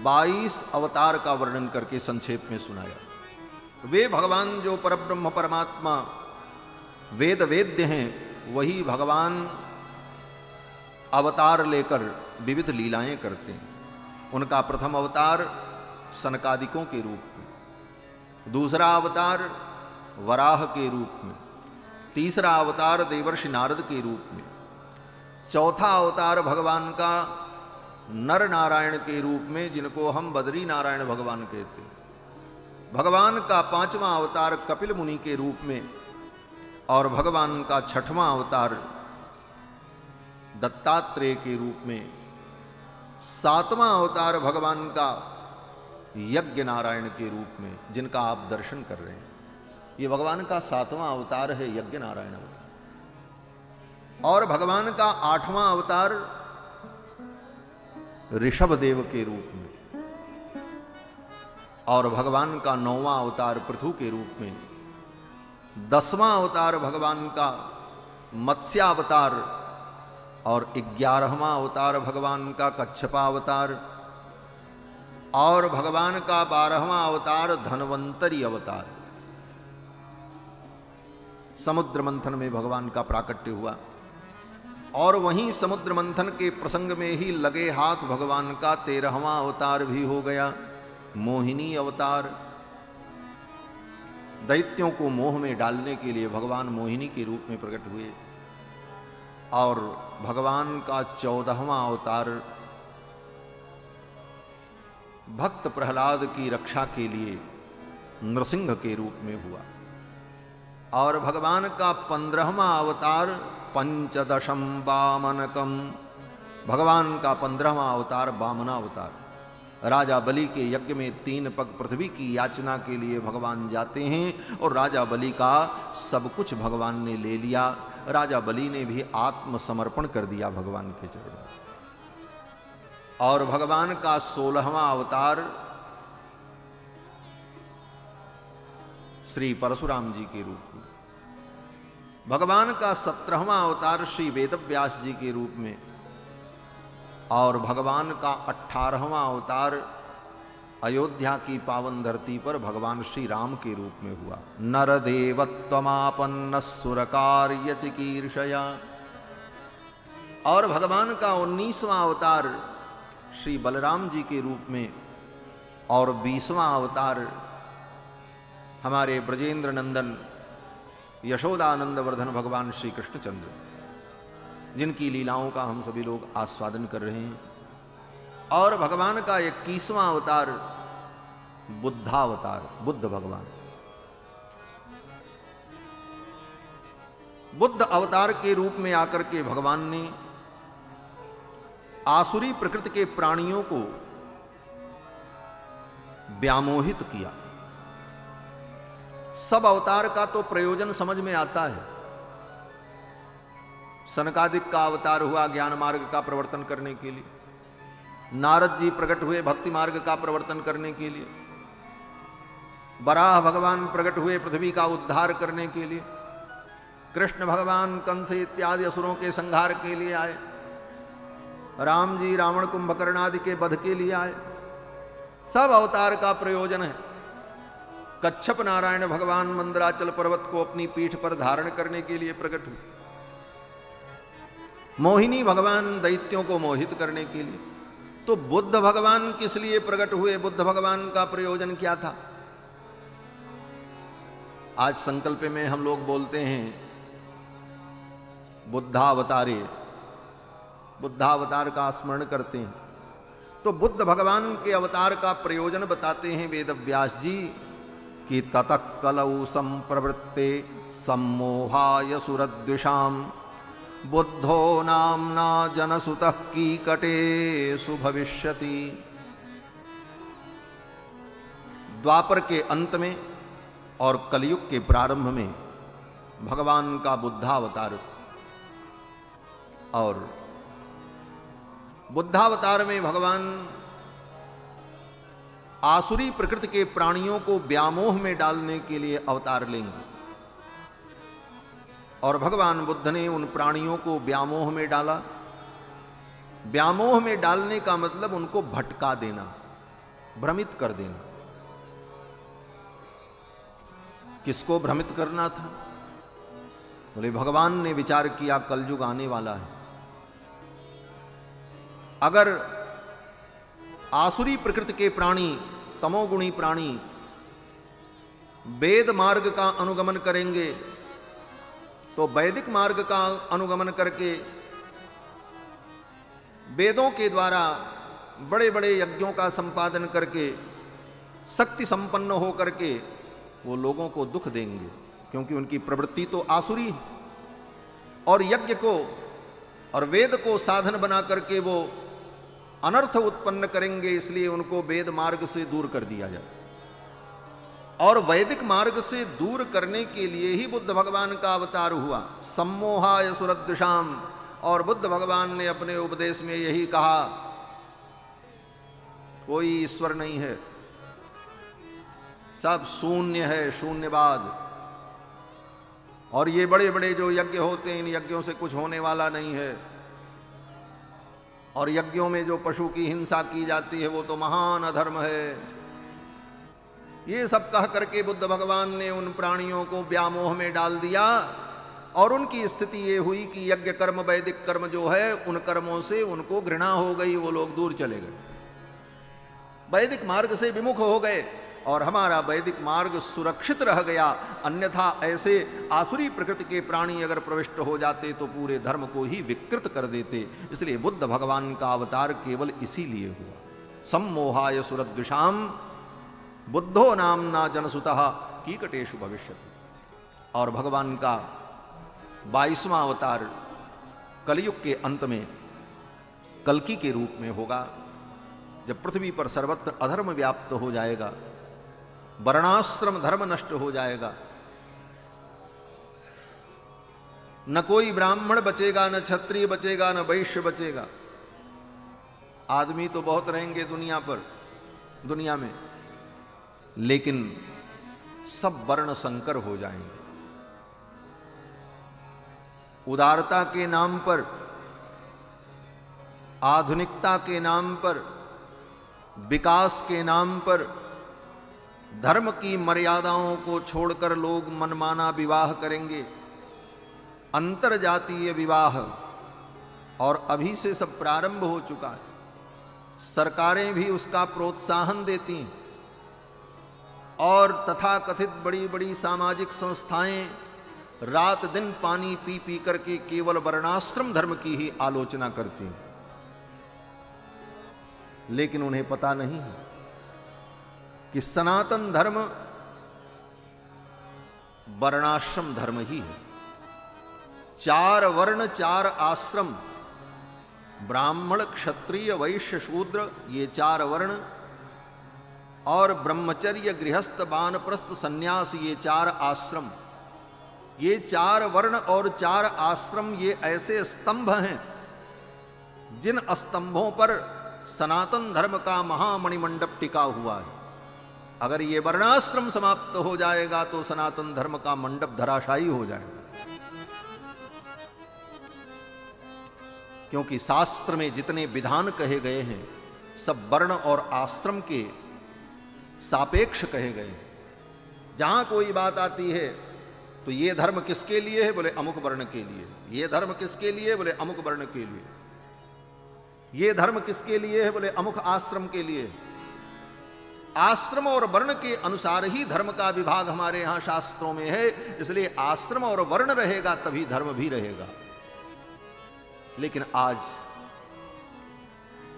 S1: 22 अवतार का वर्णन करके संक्षेप में सुनाया। वे भगवान जो परब्रह्म परमात्मा वेद वेद्य हैं, वही भगवान अवतार लेकर विविध लीलाएं करते हैं। उनका प्रथम अवतार सनकादिकों के रूप में, दूसरा अवतार वराह के रूप में, तीसरा अवतार देवर्षि नारद के रूप में, चौथा अवतार भगवान का नर नारायण के रूप में, जिनको हम बद्री नारायण भगवान कहते हैं। भगवान का पांचवा अवतार कपिल मुनि के रूप में, और भगवान का छठवां अवतार दत्तात्रेय के रूप में, सातवां अवतार भगवान का यज्ञ नारायण के रूप में, जिनका आप दर्शन कर रहे हैं। ये भगवान का सातवां अवतार है, यज्ञ नारायण अवतार। और भगवान का आठवां अवतार ऋषभदेव के रूप में, और भगवान का 9वां अवतार पृथु के रूप में, 10वां अवतार भगवान का मत्स्यावतार, और 11वां अवतार भगवान का कच्छपावतार, और भगवान का 12वां अवतार धन्वंतरी अवतार। समुद्र मंथन में भगवान का प्राकट्य हुआ, और वहीं समुद्र मंथन के प्रसंग में ही लगे हाथ भगवान का 13वां अवतार भी हो गया, मोहिनी अवतार। दैत्यों को मोह में डालने के लिए भगवान मोहिनी के रूप में प्रकट हुए। और भगवान का 14वां अवतार भक्त प्रहलाद की रक्षा के लिए नृसिंह के रूप में हुआ। और भगवान का 15वां अवतार पंचदशम वामनकम, भगवान का 15वां अवतार वामना अवतार। राजा बलि के यज्ञ में 3 पग पृथ्वी की याचना के लिए भगवान जाते हैं और राजा बलि का सब कुछ भगवान ने ले लिया। राजा बलि ने भी आत्मसमर्पण कर दिया भगवान के चरणों। और भगवान का 16वां अवतार श्री परशुराम जी के रूप में, भगवान का 17वां अवतार श्री वेदव्यास जी के रूप में, और भगवान का 18वां अवतार अयोध्या की पावन धरती पर भगवान श्री राम के रूप में हुआ। नरदेवत्वमापन्न सुरकार्य चिकीर्षया। और भगवान का 19वां अवतार श्री बलराम जी के रूप में, और 20वां अवतार हमारे ब्रजेंद्र नंदन यशोदानंद वर्धन भगवान श्री कृष्णचंद्र, जिनकी लीलाओं का हम सभी लोग आस्वादन कर रहे हैं। और भगवान का 21वां अवतार बुद्धावतार, बुद्ध भगवान। बुद्ध अवतार के रूप में आकर के भगवान ने आसुरी प्रकृति के प्राणियों को व्यामोहित किया। सब अवतार का तो प्रयोजन समझ में आता है। सनकादिक का अवतार हुआ ज्ञान मार्ग का प्रवर्तन करने के लिए, नारद जी प्रकट हुए भक्ति मार्ग का प्रवर्तन करने के लिए, वराह भगवान प्रकट हुए पृथ्वी का उद्धार करने के लिए, कृष्ण भगवान कंस इत्यादि असुरों के संहार के लिए आए, राम जी रावण कुंभकर्ण आदि के वध के लिए आए। सब अवतार का प्रयोजन है। कच्छप नारायण भगवान मंदराचल पर्वत को अपनी पीठ पर धारण करने के लिए प्रकट हुए। मोहिनी भगवान दैत्यों को मोहित करने के लिए। तो बुद्ध भगवान किस लिए प्रकट हुए? बुद्ध भगवान का प्रयोजन क्या था? आज संकल्प में हम लोग बोलते हैं बुद्धावतारे, बुद्धावतार का स्मरण करते हैं। तो बुद्ध भगवान के अवतार का प्रयोजन बताते हैं वेदव्यास जी कि ततः कलौ संप्रवृत्ते सम्मोहाय सुरद्विषाम बुद्धो नाम्ना जनसुतः कीकटेषु भविष्यति। द्वापर के अंत में और कलयुग के प्रारंभ में भगवान का बुद्धावतार, और बुद्धावतार में भगवान आसुरी प्रकृति के प्राणियों को व्यामोह में डालने के लिए अवतार लेंगे। और भगवान बुद्ध ने उन प्राणियों को व्यामोह में डाला। व्यामोह में डालने का मतलब उनको भटका देना, भ्रमित कर देना। किसको भ्रमित करना था? बोले भगवान ने विचार किया कलयुग आने वाला है। अगर आसुरी प्रकृति के प्राणी, तमोगुणी प्राणी वेद मार्ग का अनुगमन करेंगे तो वैदिक मार्ग का अनुगमन करके वेदों के द्वारा बड़े बड़े यज्ञों का संपादन करके शक्ति संपन्न हो करके वो लोगों को दुख देंगे, क्योंकि उनकी प्रवृत्ति तो आसुरी है। और यज्ञ को और वेद को साधन बना करके वो अनर्थ उत्पन्न करेंगे, इसलिए उनको वेद मार्ग से दूर कर दिया जाए। और वैदिक मार्ग से दूर करने के लिए ही बुद्ध भगवान का अवतार हुआ, सम्मोहाय सुरद्विषाम। और बुद्ध भगवान ने अपने उपदेश में यही कहा, कोई ईश्वर नहीं है, सब शून्य है, शून्यवाद। और ये बड़े बड़े जो यज्ञ होते हैं, इन यज्ञों से कुछ होने वाला नहीं है। और यज्ञों में जो पशु की हिंसा की जाती है वो तो महान अधर्म है। ये सब कह करके बुद्ध भगवान ने उन प्राणियों को व्यामोह में डाल दिया। और उनकी स्थिति ये हुई कि यज्ञ कर्म, वैदिक कर्म जो है, उन कर्मों से उनको घृणा हो गई, वो लोग दूर चले गए, वैदिक मार्ग से विमुख हो गए। और हमारा वैदिक मार्ग सुरक्षित रह गया। अन्यथा ऐसे आसुरी प्रकृति के प्राणी अगर प्रविष्ट हो जाते तो पूरे धर्म को ही विकृत कर देते। इसलिए बुद्ध भगवान का अवतार केवल इसीलिए हुआ, सम्मोहाय सुरद्विषाम बुद्धो नामना जनसुतः कीकटेषु भविष्यति। और भगवान का 22वां अवतार कलयुग के अंत में कल्कि के रूप में होगा, जब पृथ्वी पर सर्वत्र अधर्म व्याप्त हो जाएगा, वर्णाश्रम धर्म नष्ट हो जाएगा, न कोई ब्राह्मण बचेगा, न क्षत्रिय बचेगा, न वैश्य बचेगा। आदमी तो बहुत रहेंगे दुनिया में, लेकिन सब वर्ण संकर हो जाएंगे। उदारता के नाम पर, आधुनिकता के नाम पर, विकास के नाम पर धर्म की मर्यादाओं को छोड़कर लोग मनमाना विवाह करेंगे, अंतरजातीय विवाह। और अभी से सब प्रारंभ हो चुका है, सरकारें भी उसका प्रोत्साहन देती हैं, और तथाकथित बड़ी बड़ी सामाजिक संस्थाएं रात दिन पानी पी पी करके केवल वर्णाश्रम धर्म की ही आलोचना करती हैं। लेकिन उन्हें पता नहीं है कि सनातन धर्म वर्णाश्रम धर्म ही है। 4 वर्ण 4 आश्रम, ब्राह्मण क्षत्रिय वैश्य शूद्र, ये 4 वर्ण, और ब्रह्मचर्य गृहस्थ वानप्रस्थ सन्यास, ये 4 आश्रम। ये 4 वर्ण और 4 आश्रम ये ऐसे स्तंभ हैं जिन स्तंभों पर सनातन धर्म का महामणिमंडप टिका हुआ है। अगर ये वर्णाश्रम समाप्त हो जाएगा तो सनातन धर्म का मंडप धराशायी हो जाएगा। क्योंकि शास्त्र में जितने विधान कहे गए हैं सब वर्ण और आश्रम के सापेक्ष कहे गए हैं। जहां कोई बात आती है तो ये धर्म किसके लिए है, बोले अमुक वर्ण के लिए। ये धर्म किसके लिए, बोले अमुक वर्ण के लिए। ये धर्म किसके लिए है, बोले अमुक आश्रम के लिए। आश्रम और वर्ण के अनुसार ही धर्म का विभाग हमारे यहां शास्त्रों में है। इसलिए आश्रम और वर्ण रहेगा तभी धर्म भी रहेगा। लेकिन आज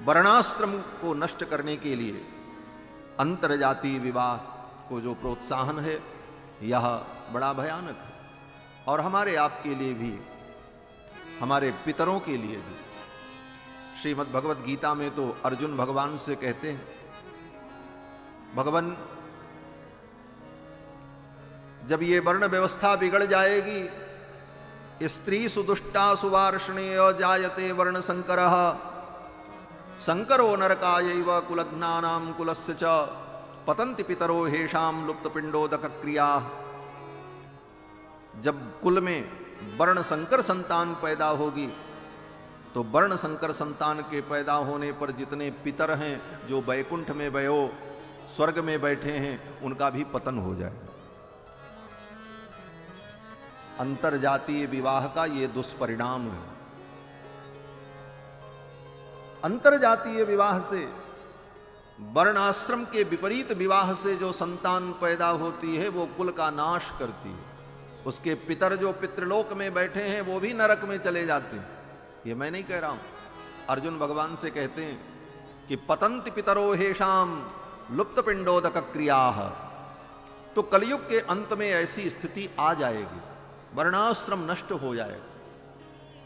S1: वर्णाश्रम को नष्ट करने के लिए अंतरजातीय विवाह को जो प्रोत्साहन है यह बड़ा भयानक है। और हमारे आपके लिए भी, हमारे पितरों के लिए भी। श्रीमद् भगवत गीता में तो अर्जुन भगवान से कहते हैं, भगवान जब ये वर्ण व्यवस्था बिगड़ जाएगी, स्त्री सुदुष्टा सुवार्ष्णेय जायते वर्ण संकरः संकरो नरकायैव कुलज्ञानां कुलस्य च पतन्ति पितरो हेषां लुप्तपिंडोदक क्रिया। जब कुल में वर्ण संकर संतान पैदा होगी तो वर्ण संकर संतान के पैदा होने पर जितने पितर हैं जो वैकुंठ में वयो स्वर्ग में बैठे हैं उनका भी पतन हो जाएगा। अंतरजातीय विवाह का ये दुष्परिणाम है। अंतरजातीय विवाह से, वर्णाश्रम के विपरीत विवाह से जो संतान पैदा होती है वो कुल का नाश करती है। उसके पितर जो पितृलोक में बैठे हैं वो भी नरक में चले जाते हैं। ये मैं नहीं कह रहा हूं, अर्जुन भगवान से कहते हैं कि पतंति पितरो हेषाम लुप्त पिंडोदक क्रियाः। तो कलयुग के अंत में ऐसी स्थिति आ जाएगी, वर्णाश्रम नष्ट हो जाएगा।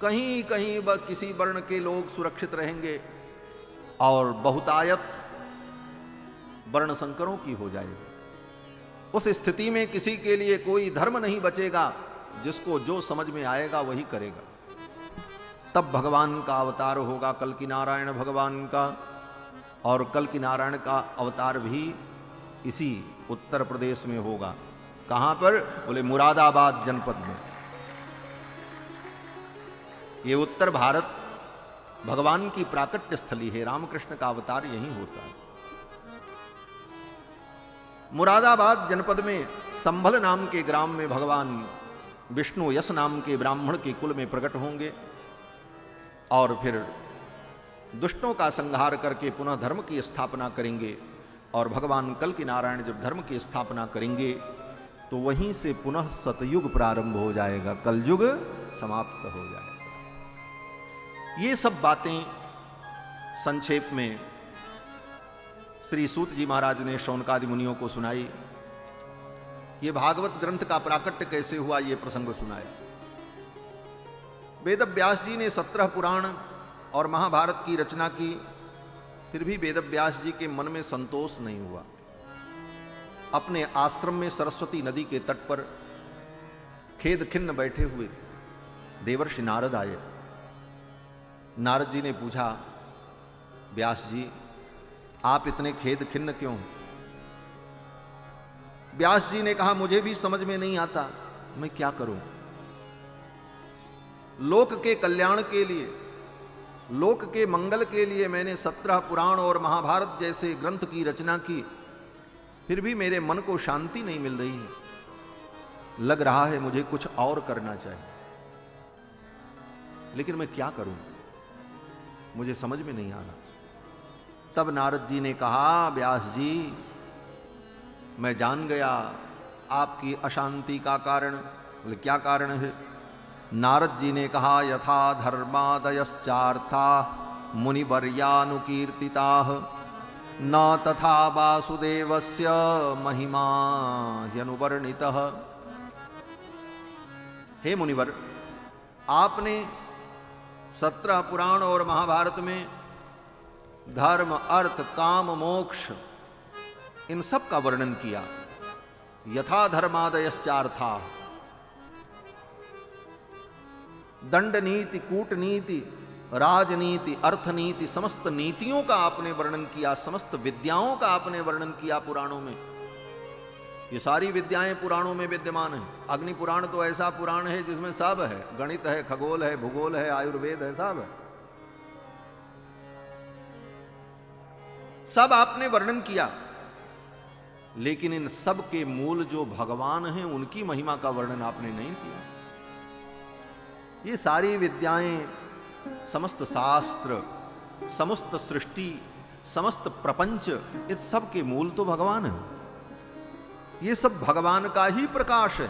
S1: कहीं कहीं किसी वर्ण के लोग सुरक्षित रहेंगे और बहुतायत वर्ण संकरों की हो जाएगी। उस स्थिति में किसी के लिए कोई धर्म नहीं बचेगा, जिसको जो समझ में आएगा वही करेगा। तब भगवान का अवतार होगा, कल की नारायण भगवान का। और कल की नारायण का अवतार भी इसी उत्तर प्रदेश में होगा। कहां पर, बोले मुरादाबाद जनपद में। ये उत्तर भारत भगवान की प्राकट्य स्थली है, रामकृष्ण का अवतार यहीं होता है। मुरादाबाद जनपद में संभल नाम के ग्राम में भगवान विष्णु यश नाम के ब्राह्मण के कुल में प्रकट होंगे और फिर दुष्टों का संहार करके पुनः धर्म की स्थापना करेंगे। और भगवान कल की नारायण जब धर्म की स्थापना करेंगे तो वहीं से पुनः सतयुग प्रारंभ हो जाएगा, कलयुग समाप्त हो जाएगा। ये सब बातें संक्षेप में श्री सूत जी महाराज ने शौनकादि मुनियों को सुनाई। ये भागवत ग्रंथ का प्राकट्य कैसे हुआ, ये प्रसंग सुनाया। वेद व्यास जी ने 17 पुराण और महाभारत की रचना की, फिर भी वेद व्यास जी के मन में संतोष नहीं हुआ। अपने आश्रम में सरस्वती नदी के तट पर खेद खिन्न बैठे हुए थे। देवर्षि नारद आए। नारद जी ने पूछा, व्यास जी आप इतने खेद खिन्न क्यों? व्यास जी ने कहा, मुझे भी समझ में नहीं आता, मैं क्या करूं। लोक के कल्याण के लिए, लोक के मंगल के लिए मैंने 17 पुराण और महाभारत जैसे ग्रंथ की रचना की, फिर भी मेरे मन को शांति नहीं मिल रही है। लग रहा है मुझे कुछ और करना चाहिए, लेकिन मैं क्या करूं, मुझे समझ में नहीं आ रहा। तब नारद जी ने कहा, व्यास जी मैं जान गया आपकी अशांति का कारण। बोले क्या कारण है? नारद जी ने कहा, यथा धर्मादयश्चार्था मुनिवर्यानुकीर्तिताः न तथा वासुदेवस्य महिमा ह्यनुवर्णितः। हे मुनिवर, आपने 17 पुराण और महाभारत में धर्म, अर्थ, काम, मोक्ष इन सब का वर्णन किया। यथा धर्मादयश्चार्था, दंड नीति, कूटनीति, राजनीति, अर्थनीति, समस्त नीतियों का आपने वर्णन किया, समस्त विद्याओं का आपने वर्णन किया पुराणों में। ये सारी विद्याएं पुराणों में विद्यमान है। अग्नि पुराण तो ऐसा पुराण है जिसमें सब है, गणित है, खगोल है, भूगोल है, आयुर्वेद है, सब है, सब आपने वर्णन किया। लेकिन इन सब के मूल जो भगवान हैं उनकी महिमा का वर्णन आपने नहीं किया। ये सारी विद्याएं, समस्त शास्त्र, समस्त सृष्टि, समस्त प्रपंच, इस सब के मूल तो भगवान है। ये सब भगवान का ही प्रकाश है।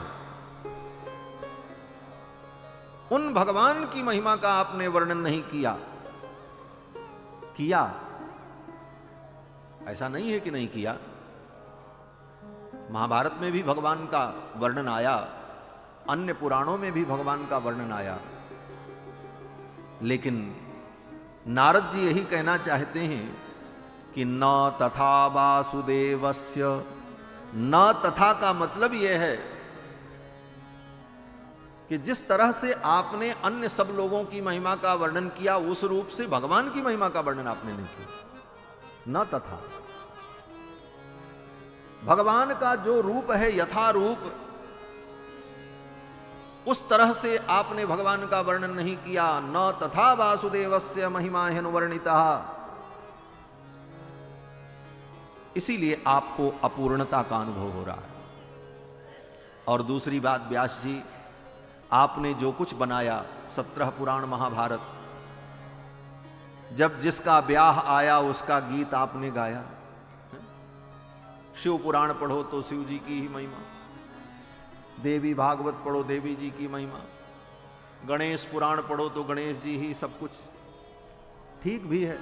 S1: उन भगवान की महिमा का आपने वर्णन नहीं किया। किया, ऐसा नहीं है कि नहीं किया। महाभारत में भी भगवान का वर्णन आया, अन्य पुराणों में भी भगवान का वर्णन आया। लेकिन नारद जी यही कहना चाहते हैं कि न तथा वासुदेवस्य, न तथा का मतलब यह है कि जिस तरह से आपने अन्य सब लोगों की महिमा का वर्णन किया, उस रूप से भगवान की महिमा का वर्णन आपने नहीं किया। न तथा, भगवान का जो रूप है यथा रूप, उस तरह से आपने भगवान का वर्णन नहीं किया। न तथा वासुदेवस्य महिमा ह्यनुवर्णितः, इसीलिए आपको अपूर्णता का अनुभव हो रहा है। और दूसरी बात, व्यास जी आपने जो कुछ बनाया 17 पुराण महाभारत, जब जिसका ब्याह आया उसका गीत आपने गाया। शिव पुराण पढ़ो तो शिव जी की ही महिमा, देवी भागवत पढ़ो देवी जी की महिमा, गणेश पुराण पढ़ो तो गणेश जी ही सब कुछ। ठीक भी है,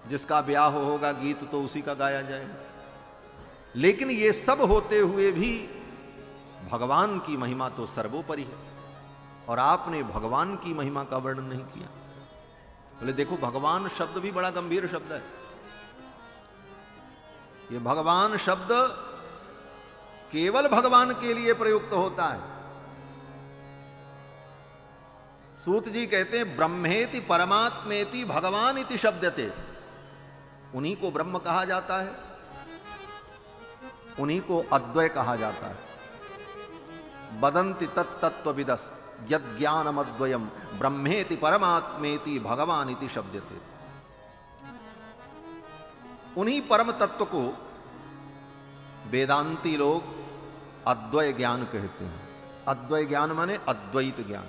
S1: जिसका ब्याह होगा गीत तो उसी का गाया जाएगा। लेकिन ये सब होते हुए भी भगवान की महिमा तो सर्वोपरि है, और आपने भगवान की महिमा का वर्णन नहीं किया। बोले देखो, भगवान शब्द भी बड़ा गंभीर शब्द है। ये भगवान शब्द केवल भगवान के लिए प्रयुक्त होता है। सूत जी कहते हैं, ब्रह्मेति परमात्मेति भगवान इति शब्दते। उन्हीं को ब्रह्म कहा जाता है, उन्हीं को अद्वय कहा जाता है। वदन्ति तत्तत्वविदस् यद ज्ञानमद्वयम् ब्रह्मेति परमात्मेति भगवान इति शब्दते। उन्हीं परम तत्व को वेदांती लोग अद्वय ज्ञान कहते हैं। अद्वय ज्ञान माने अद्वैत ज्ञान।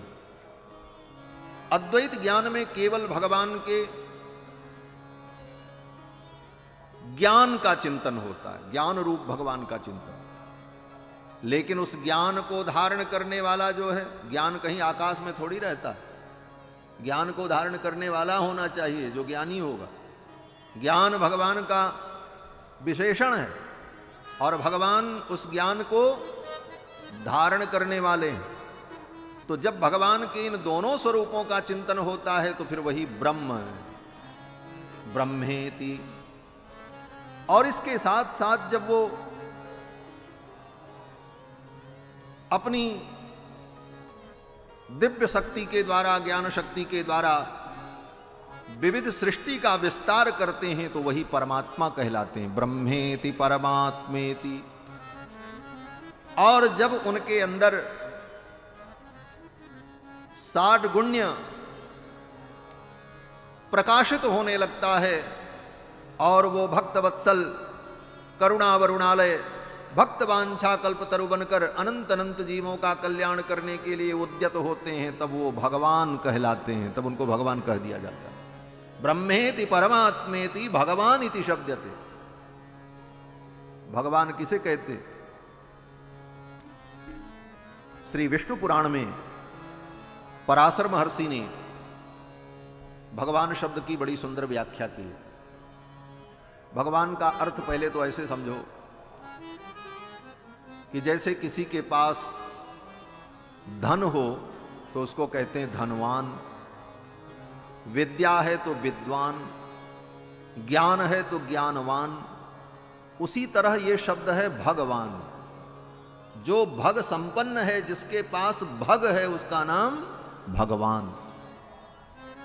S1: अद्वैत ज्ञान में केवल भगवान के ज्ञान का चिंतन होता है, ज्ञान रूप भगवान का चिंतन। लेकिन उस ज्ञान को धारण करने वाला जो है, ज्ञान कहीं आकाश में थोड़ी रहता है। ज्ञान को धारण करने वाला होना चाहिए जो ज्ञानी होगा। ज्ञान भगवान का विशेषण है और भगवान उस ज्ञान को धारण करने वाले हैं। तो जब भगवान के इन दोनों स्वरूपों का चिंतन होता है तो फिर वही ब्रह्म है, ब्रह्मेति। और इसके साथ साथ जब वो अपनी दिव्य शक्ति के द्वारा, ज्ञान शक्ति के द्वारा विविध सृष्टि का विस्तार करते हैं तो वही परमात्मा कहलाते हैं, ब्रह्मेति परमात्मेति। और जब उनके अंदर 60 गुण्य प्रकाशित होने लगता है और वो भक्तवत्सल, करुणा वरुणालय, भक्त वांछा कल्पतरु बनकर अनंत अनंत जीवों का कल्याण करने के लिए उद्यत होते हैं, तब वो भगवान कहलाते हैं, तब उनको भगवान कह दिया जाता है। ब्रह्मेति परमात्मेति भगवान इति शब्दते। भगवान किसे कहते? श्री विष्णु पुराण में पराशर महर्षि ने भगवान शब्द की बड़ी सुंदर व्याख्या की। भगवान का अर्थ पहले तो ऐसे समझो कि जैसे किसी के पास धन हो तो उसको कहते हैं धनवान, विद्या है तो विद्वान, ज्ञान है तो ज्ञानवान। उसी तरह ये शब्द है भगवान। जो भग संपन्न है, जिसके पास भग है, उसका नाम भगवान।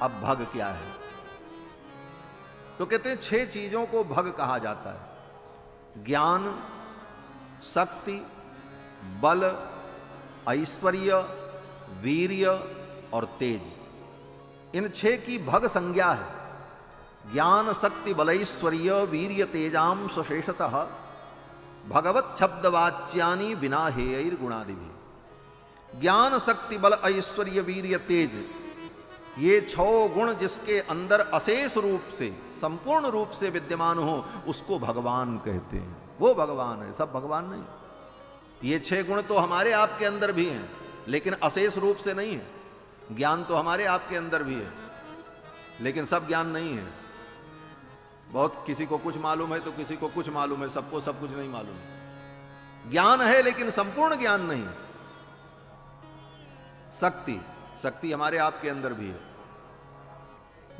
S1: अब भग क्या है? तो कहते हैं 6 चीजों को भग कहा जाता है। ज्ञान, शक्ति, बल, ऐश्वर्य, वीर्य और तेज। इन 6 की भग संज्ञा है। ज्ञान, शक्ति, बल, ऐश्वर्य, वीर्य, तेजाम सशेषतः भगवत शब्दवाच्यानि विना हेयर गुणादिभि। ज्ञान, शक्ति, बल, ऐश्वर्य, वीर्य, तेज, ये 6 गुण जिसके अंदर अशेष रूप से, संपूर्ण रूप से विद्यमान हो, उसको भगवान कहते हैं। वो भगवान है, सब भगवान नहीं। ये 6 गुण तो हमारे आपके अंदर भी हैं, लेकिन अशेष रूप से नहीं है। ज्ञान तो हमारे आपके अंदर भी है, लेकिन सब ज्ञान नहीं है। बहुत किसी को कुछ मालूम है तो किसी को कुछ मालूम है, सबको सब कुछ नहीं मालूम है। ज्ञान है लेकिन संपूर्ण ज्ञान नहीं। शक्ति, शक्ति हमारे आपके अंदर भी है।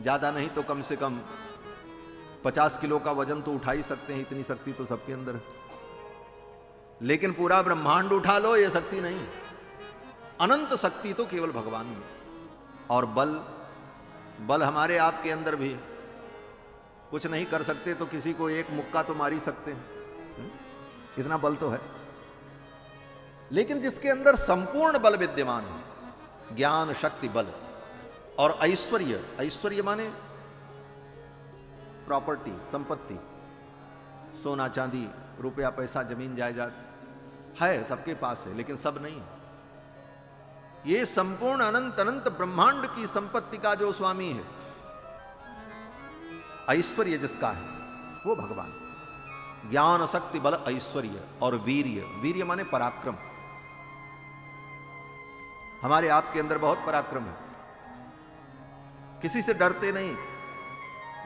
S1: ज्यादा नहीं तो कम से कम 50 किलो का वजन तो उठा ही सकते हैं, इतनी शक्ति तो सबके अंदर है। लेकिन पूरा ब्रह्मांड उठा लो, ये शक्ति नहीं। अनंत शक्ति तो केवल भगवान में। और बल, बल हमारे आपके अंदर भी है। कुछ नहीं कर सकते तो किसी को एक मुक्का तो मार ही सकते हैं, इतना बल तो है। लेकिन जिसके अंदर संपूर्ण बल विद्यमान है, ज्ञान, शक्ति, बल और ऐश्वर्य, ऐश्वर्य माने प्रॉपर्टी, संपत्ति, सोना चांदी, रुपया पैसा, जमीन जायदाद है, सबके पास है, लेकिन सब नहीं है। ये संपूर्ण अनंत अनंत ब्रह्मांड की संपत्ति का जो स्वामी है, ऐश्वर्य जिसका है, वो भगवान। ज्ञान, शक्ति, बल, ऐश्वर्य और वीर्य, वीर्य माने पराक्रम। हमारे आपके अंदर बहुत पराक्रम है, किसी से डरते नहीं।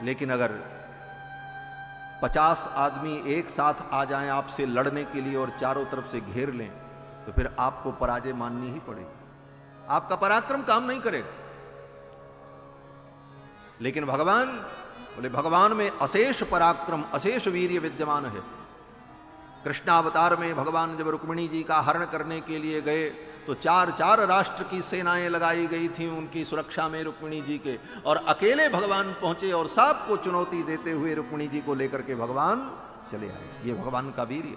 S1: लेकिन अगर 50 आदमी एक साथ आ जाएं आपसे लड़ने के लिए और चारों तरफ से घेर लें, तो फिर आपको पराजय माननी ही पड़ेगी। आपका पराक्रम काम नहीं करेगा। लेकिन भगवान बोले, भगवान में अशेष पराक्रम, अशेष वीर्य विद्यमान है। कृष्णावतार में भगवान जब रुक्मिणी जी का हरण करने के लिए गए तो 4 राष्ट्र की सेनाएं लगाई गई थी उनकी सुरक्षा में रुक्मिणी जी के, और अकेले भगवान पहुंचे और सबको चुनौती देते हुए रुक्मिणी जी को लेकर के भगवान चले आए। ये भगवान का वीर्य,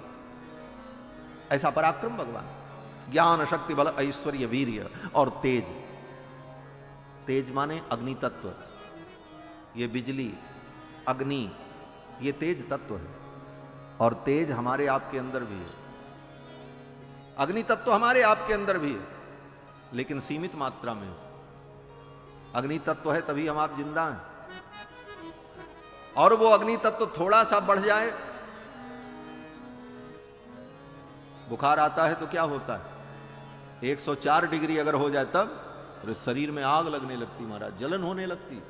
S1: ऐसा पराक्रम भगवान। ज्ञान, शक्ति, बल, ऐश्वर्य, वीर्य और तेज। तेज माने अग्नि तत्व। ये बिजली, अग्नि, ये तेज तत्व है। और तेज हमारे आपके अंदर भी है। अग्नि तत्व हमारे आपके अंदर भी है, लेकिन सीमित मात्रा में। अग्नि तत्व है तभी हम आप जिंदा हैं। और वो अग्नि तत्व थोड़ा सा बढ़ जाए, बुखार आता है तो क्या होता है, 104 डिग्री अगर हो जाए तब शरीर में आग लगने लगती, महाराज, जलन होने लगती।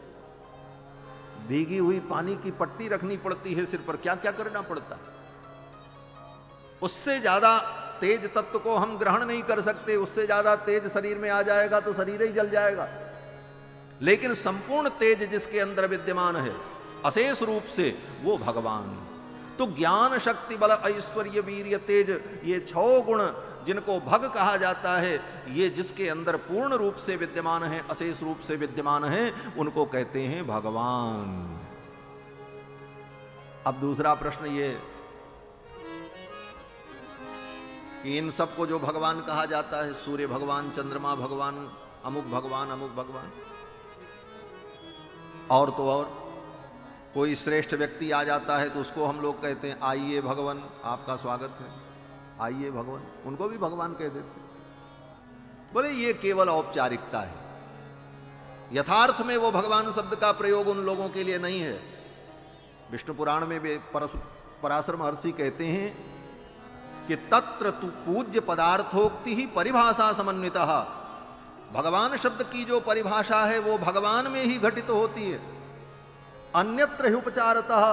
S1: भीगी हुई पानी की पट्टी रखनी पड़ती है सिर पर, क्या क्या करना पड़ता है। उससे ज्यादा तेज तत्व को हम ग्रहण नहीं कर सकते, उससे ज्यादा तेज शरीर में आ जाएगा तो शरीर ही जल जाएगा। लेकिन संपूर्ण तेज जिसके अंदर विद्यमान है अशेष रूप से, वो भगवान। तो ज्ञान शक्ति बल ऐश्वर्य वीर्य तेज, ये 6 गुण जिनको भग कहा जाता है, ये जिसके अंदर पूर्ण रूप से विद्यमान है, अशेष रूप से विद्यमान है, उनको कहते हैं भगवान। अब दूसरा प्रश्न ये कि इन सबको जो भगवान कहा जाता है, सूर्य भगवान, चंद्रमा भगवान, अमुक भगवान, अमुक भगवान, और तो और कोई श्रेष्ठ व्यक्ति आ जाता है तो उसको हम लोग कहते हैं आइए भगवान, आपका स्वागत है, आइए भगवान, उनको भी भगवान कह देते। बोले ये केवल औपचारिकता है, यथार्थ में वो भगवान शब्द का प्रयोग उन लोगों के लिए नहीं है। विष्णु पुराण में भी पराशर महर्षि कहते हैं कि तत्र तु पूज्य पदार्थोक्ति ही परिभाषा समन्वितः। भगवान शब्द की जो परिभाषा है वो भगवान में ही घटित होती है, अन्यत्र ही उपचारतः।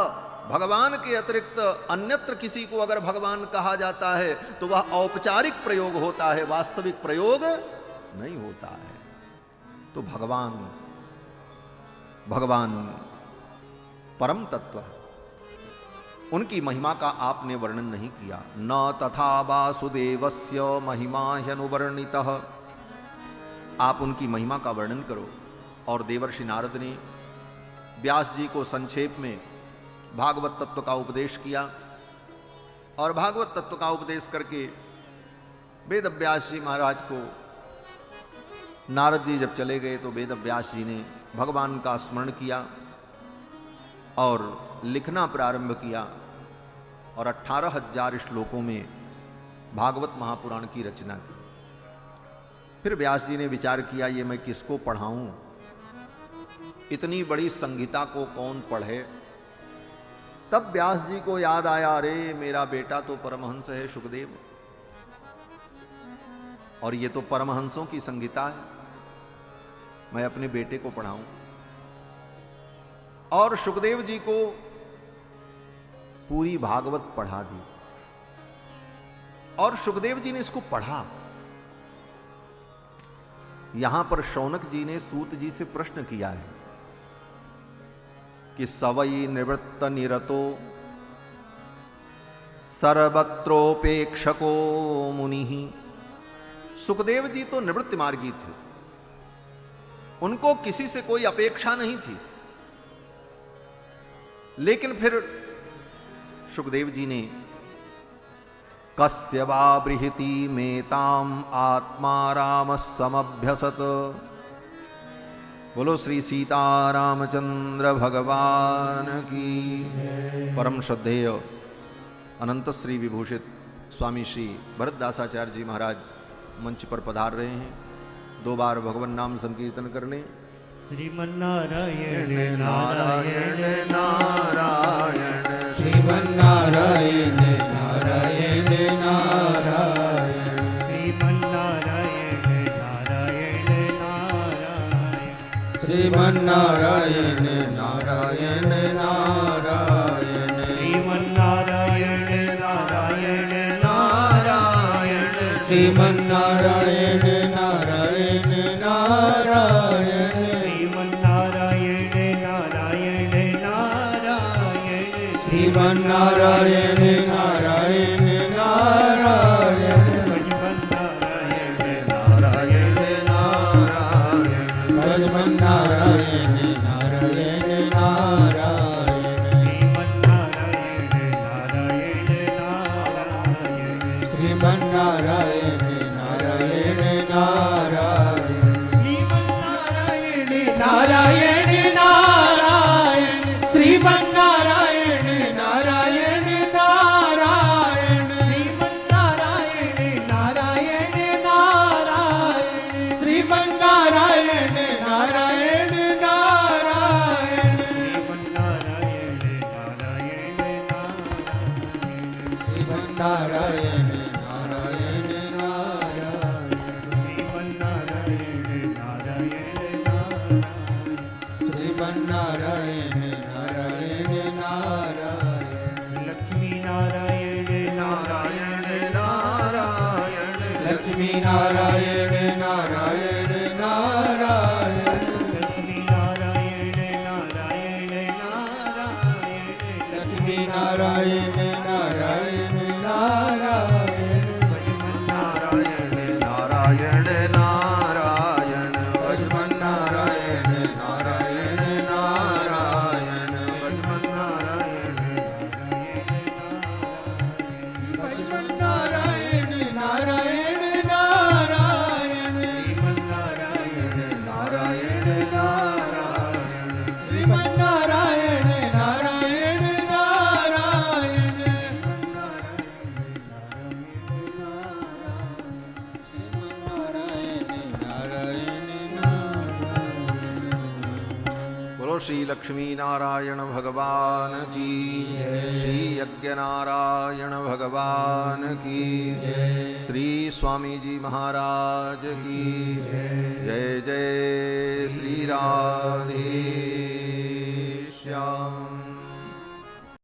S1: भगवान के अतिरिक्त अन्यत्र किसी को अगर भगवान कहा जाता है तो वह औपचारिक प्रयोग होता है, वास्तविक प्रयोग नहीं होता है। तो भगवान, भगवान परम तत्व है, उनकी महिमा का आपने वर्णन नहीं किया। न तथा वासुदेवस्य महिमा ह्यनुवर्णितः, आप उनकी महिमा का वर्णन करो। और देवर्षि नारद ने व्यास जी को संक्षेप में भागवत तत्व का उपदेश किया, और भागवत तत्व का उपदेश करके वेद व्यास जी महाराज को, नारद जी जब चले गए तो वेद व्यास जी ने भगवान का स्मरण किया और लिखना प्रारंभ किया, और 18,000 श्लोकों में भागवत महापुराण की रचना की। फिर व्यास जी ने विचार किया ये मैं किसको पढ़ाऊं, इतनी बड़ी संहिता को कौन पढ़े। तब व्यास जी को याद आया, अरे मेरा बेटा तो परमहंस है शुकदेव, और ये तो परमहंसों की संहिता है, मैं अपने बेटे को पढ़ाऊं। और शुकदेव जी को पूरी भागवत पढ़ा दी, और शुकदेव जी ने इसको पढ़ा। यहां पर शौनक जी ने सूत जी से प्रश्न किया है कि सवई निवृत्त निरतो सर्वत्रोपेक्षको मुनिः। सुखदेव जी तो निवृत्त मार्गी थे, उनको किसी से कोई अपेक्षा नहीं थी, लेकिन फिर सुखदेव जी ने कस्य वा बृहति मेताम आत्मा राम समभ्यसत। बोलो श्री सीतारामचंद्र भगवान की। परम श्रद्धेय अनंत श्री विभूषित स्वामी श्री भरतदासाचार्य जी महाराज मंच पर पधार रहे हैं। 2 बार भगवान नाम संकीर्तन कर लें।
S3: श्रीमन्नारायण नारायण नारायण,
S2: श्रीमन्नारायण नारायण नारायण,
S3: श्रीमन्नारायण नारायण नारायण,
S2: श्रीमन्नारायण नारायण नारायण,
S3: श्रीमन्नारायण नारायण नारायण,
S2: श्रीमन्नारायण नारायण नारायण,
S3: श्रीमन्नारायण नारायण नारायण,
S2: श्रीमन्नारायण नारायण नारायण,
S3: श्रीमन्नारायण नारायण नारायण,
S2: श्रीमन्नारायण नारायण नारायण,
S3: श्रीमन्नारायण नारायण नारायण,
S2: श्रीमन्नारायण नारायण नारायण,
S3: श्रीमन्नारायण
S2: नारायण नारायण, श्रीमन्नारायण नारायण नारायण,
S3: श्रीमन्नारायण नारायण नारायण,
S2: श्रीमन्नारायण नारायण नारायण,
S3: श्रीमन्नारायण नारायण नारायण,
S2: श्रीमन्नारायण नारायण नारायण,
S3: श्रीमन्नारायण नारायण नारायण,
S2: श्रीमन्नारायण लक्ष्मी नारायण नारायण नारायण
S3: लक्ष्मी नारायण नारायण नारायण
S2: लक्ष्मी नारायण नारायण नारायण
S3: भजमन नारायण
S1: नारायण नारायण भजमन नारायण नारायण नारायण भजमन नारायण
S2: भजमन नारायण नारायण नारायण नारायण नारायण श्रीमन नारायण नारायण नारायण
S1: बोलो श्री लक्ष्मी नारायण भगवान की श्री यज्ञ नारायण भगवान की श्री स्वामी जी महाराज की जय जय श्री राधे श्याम।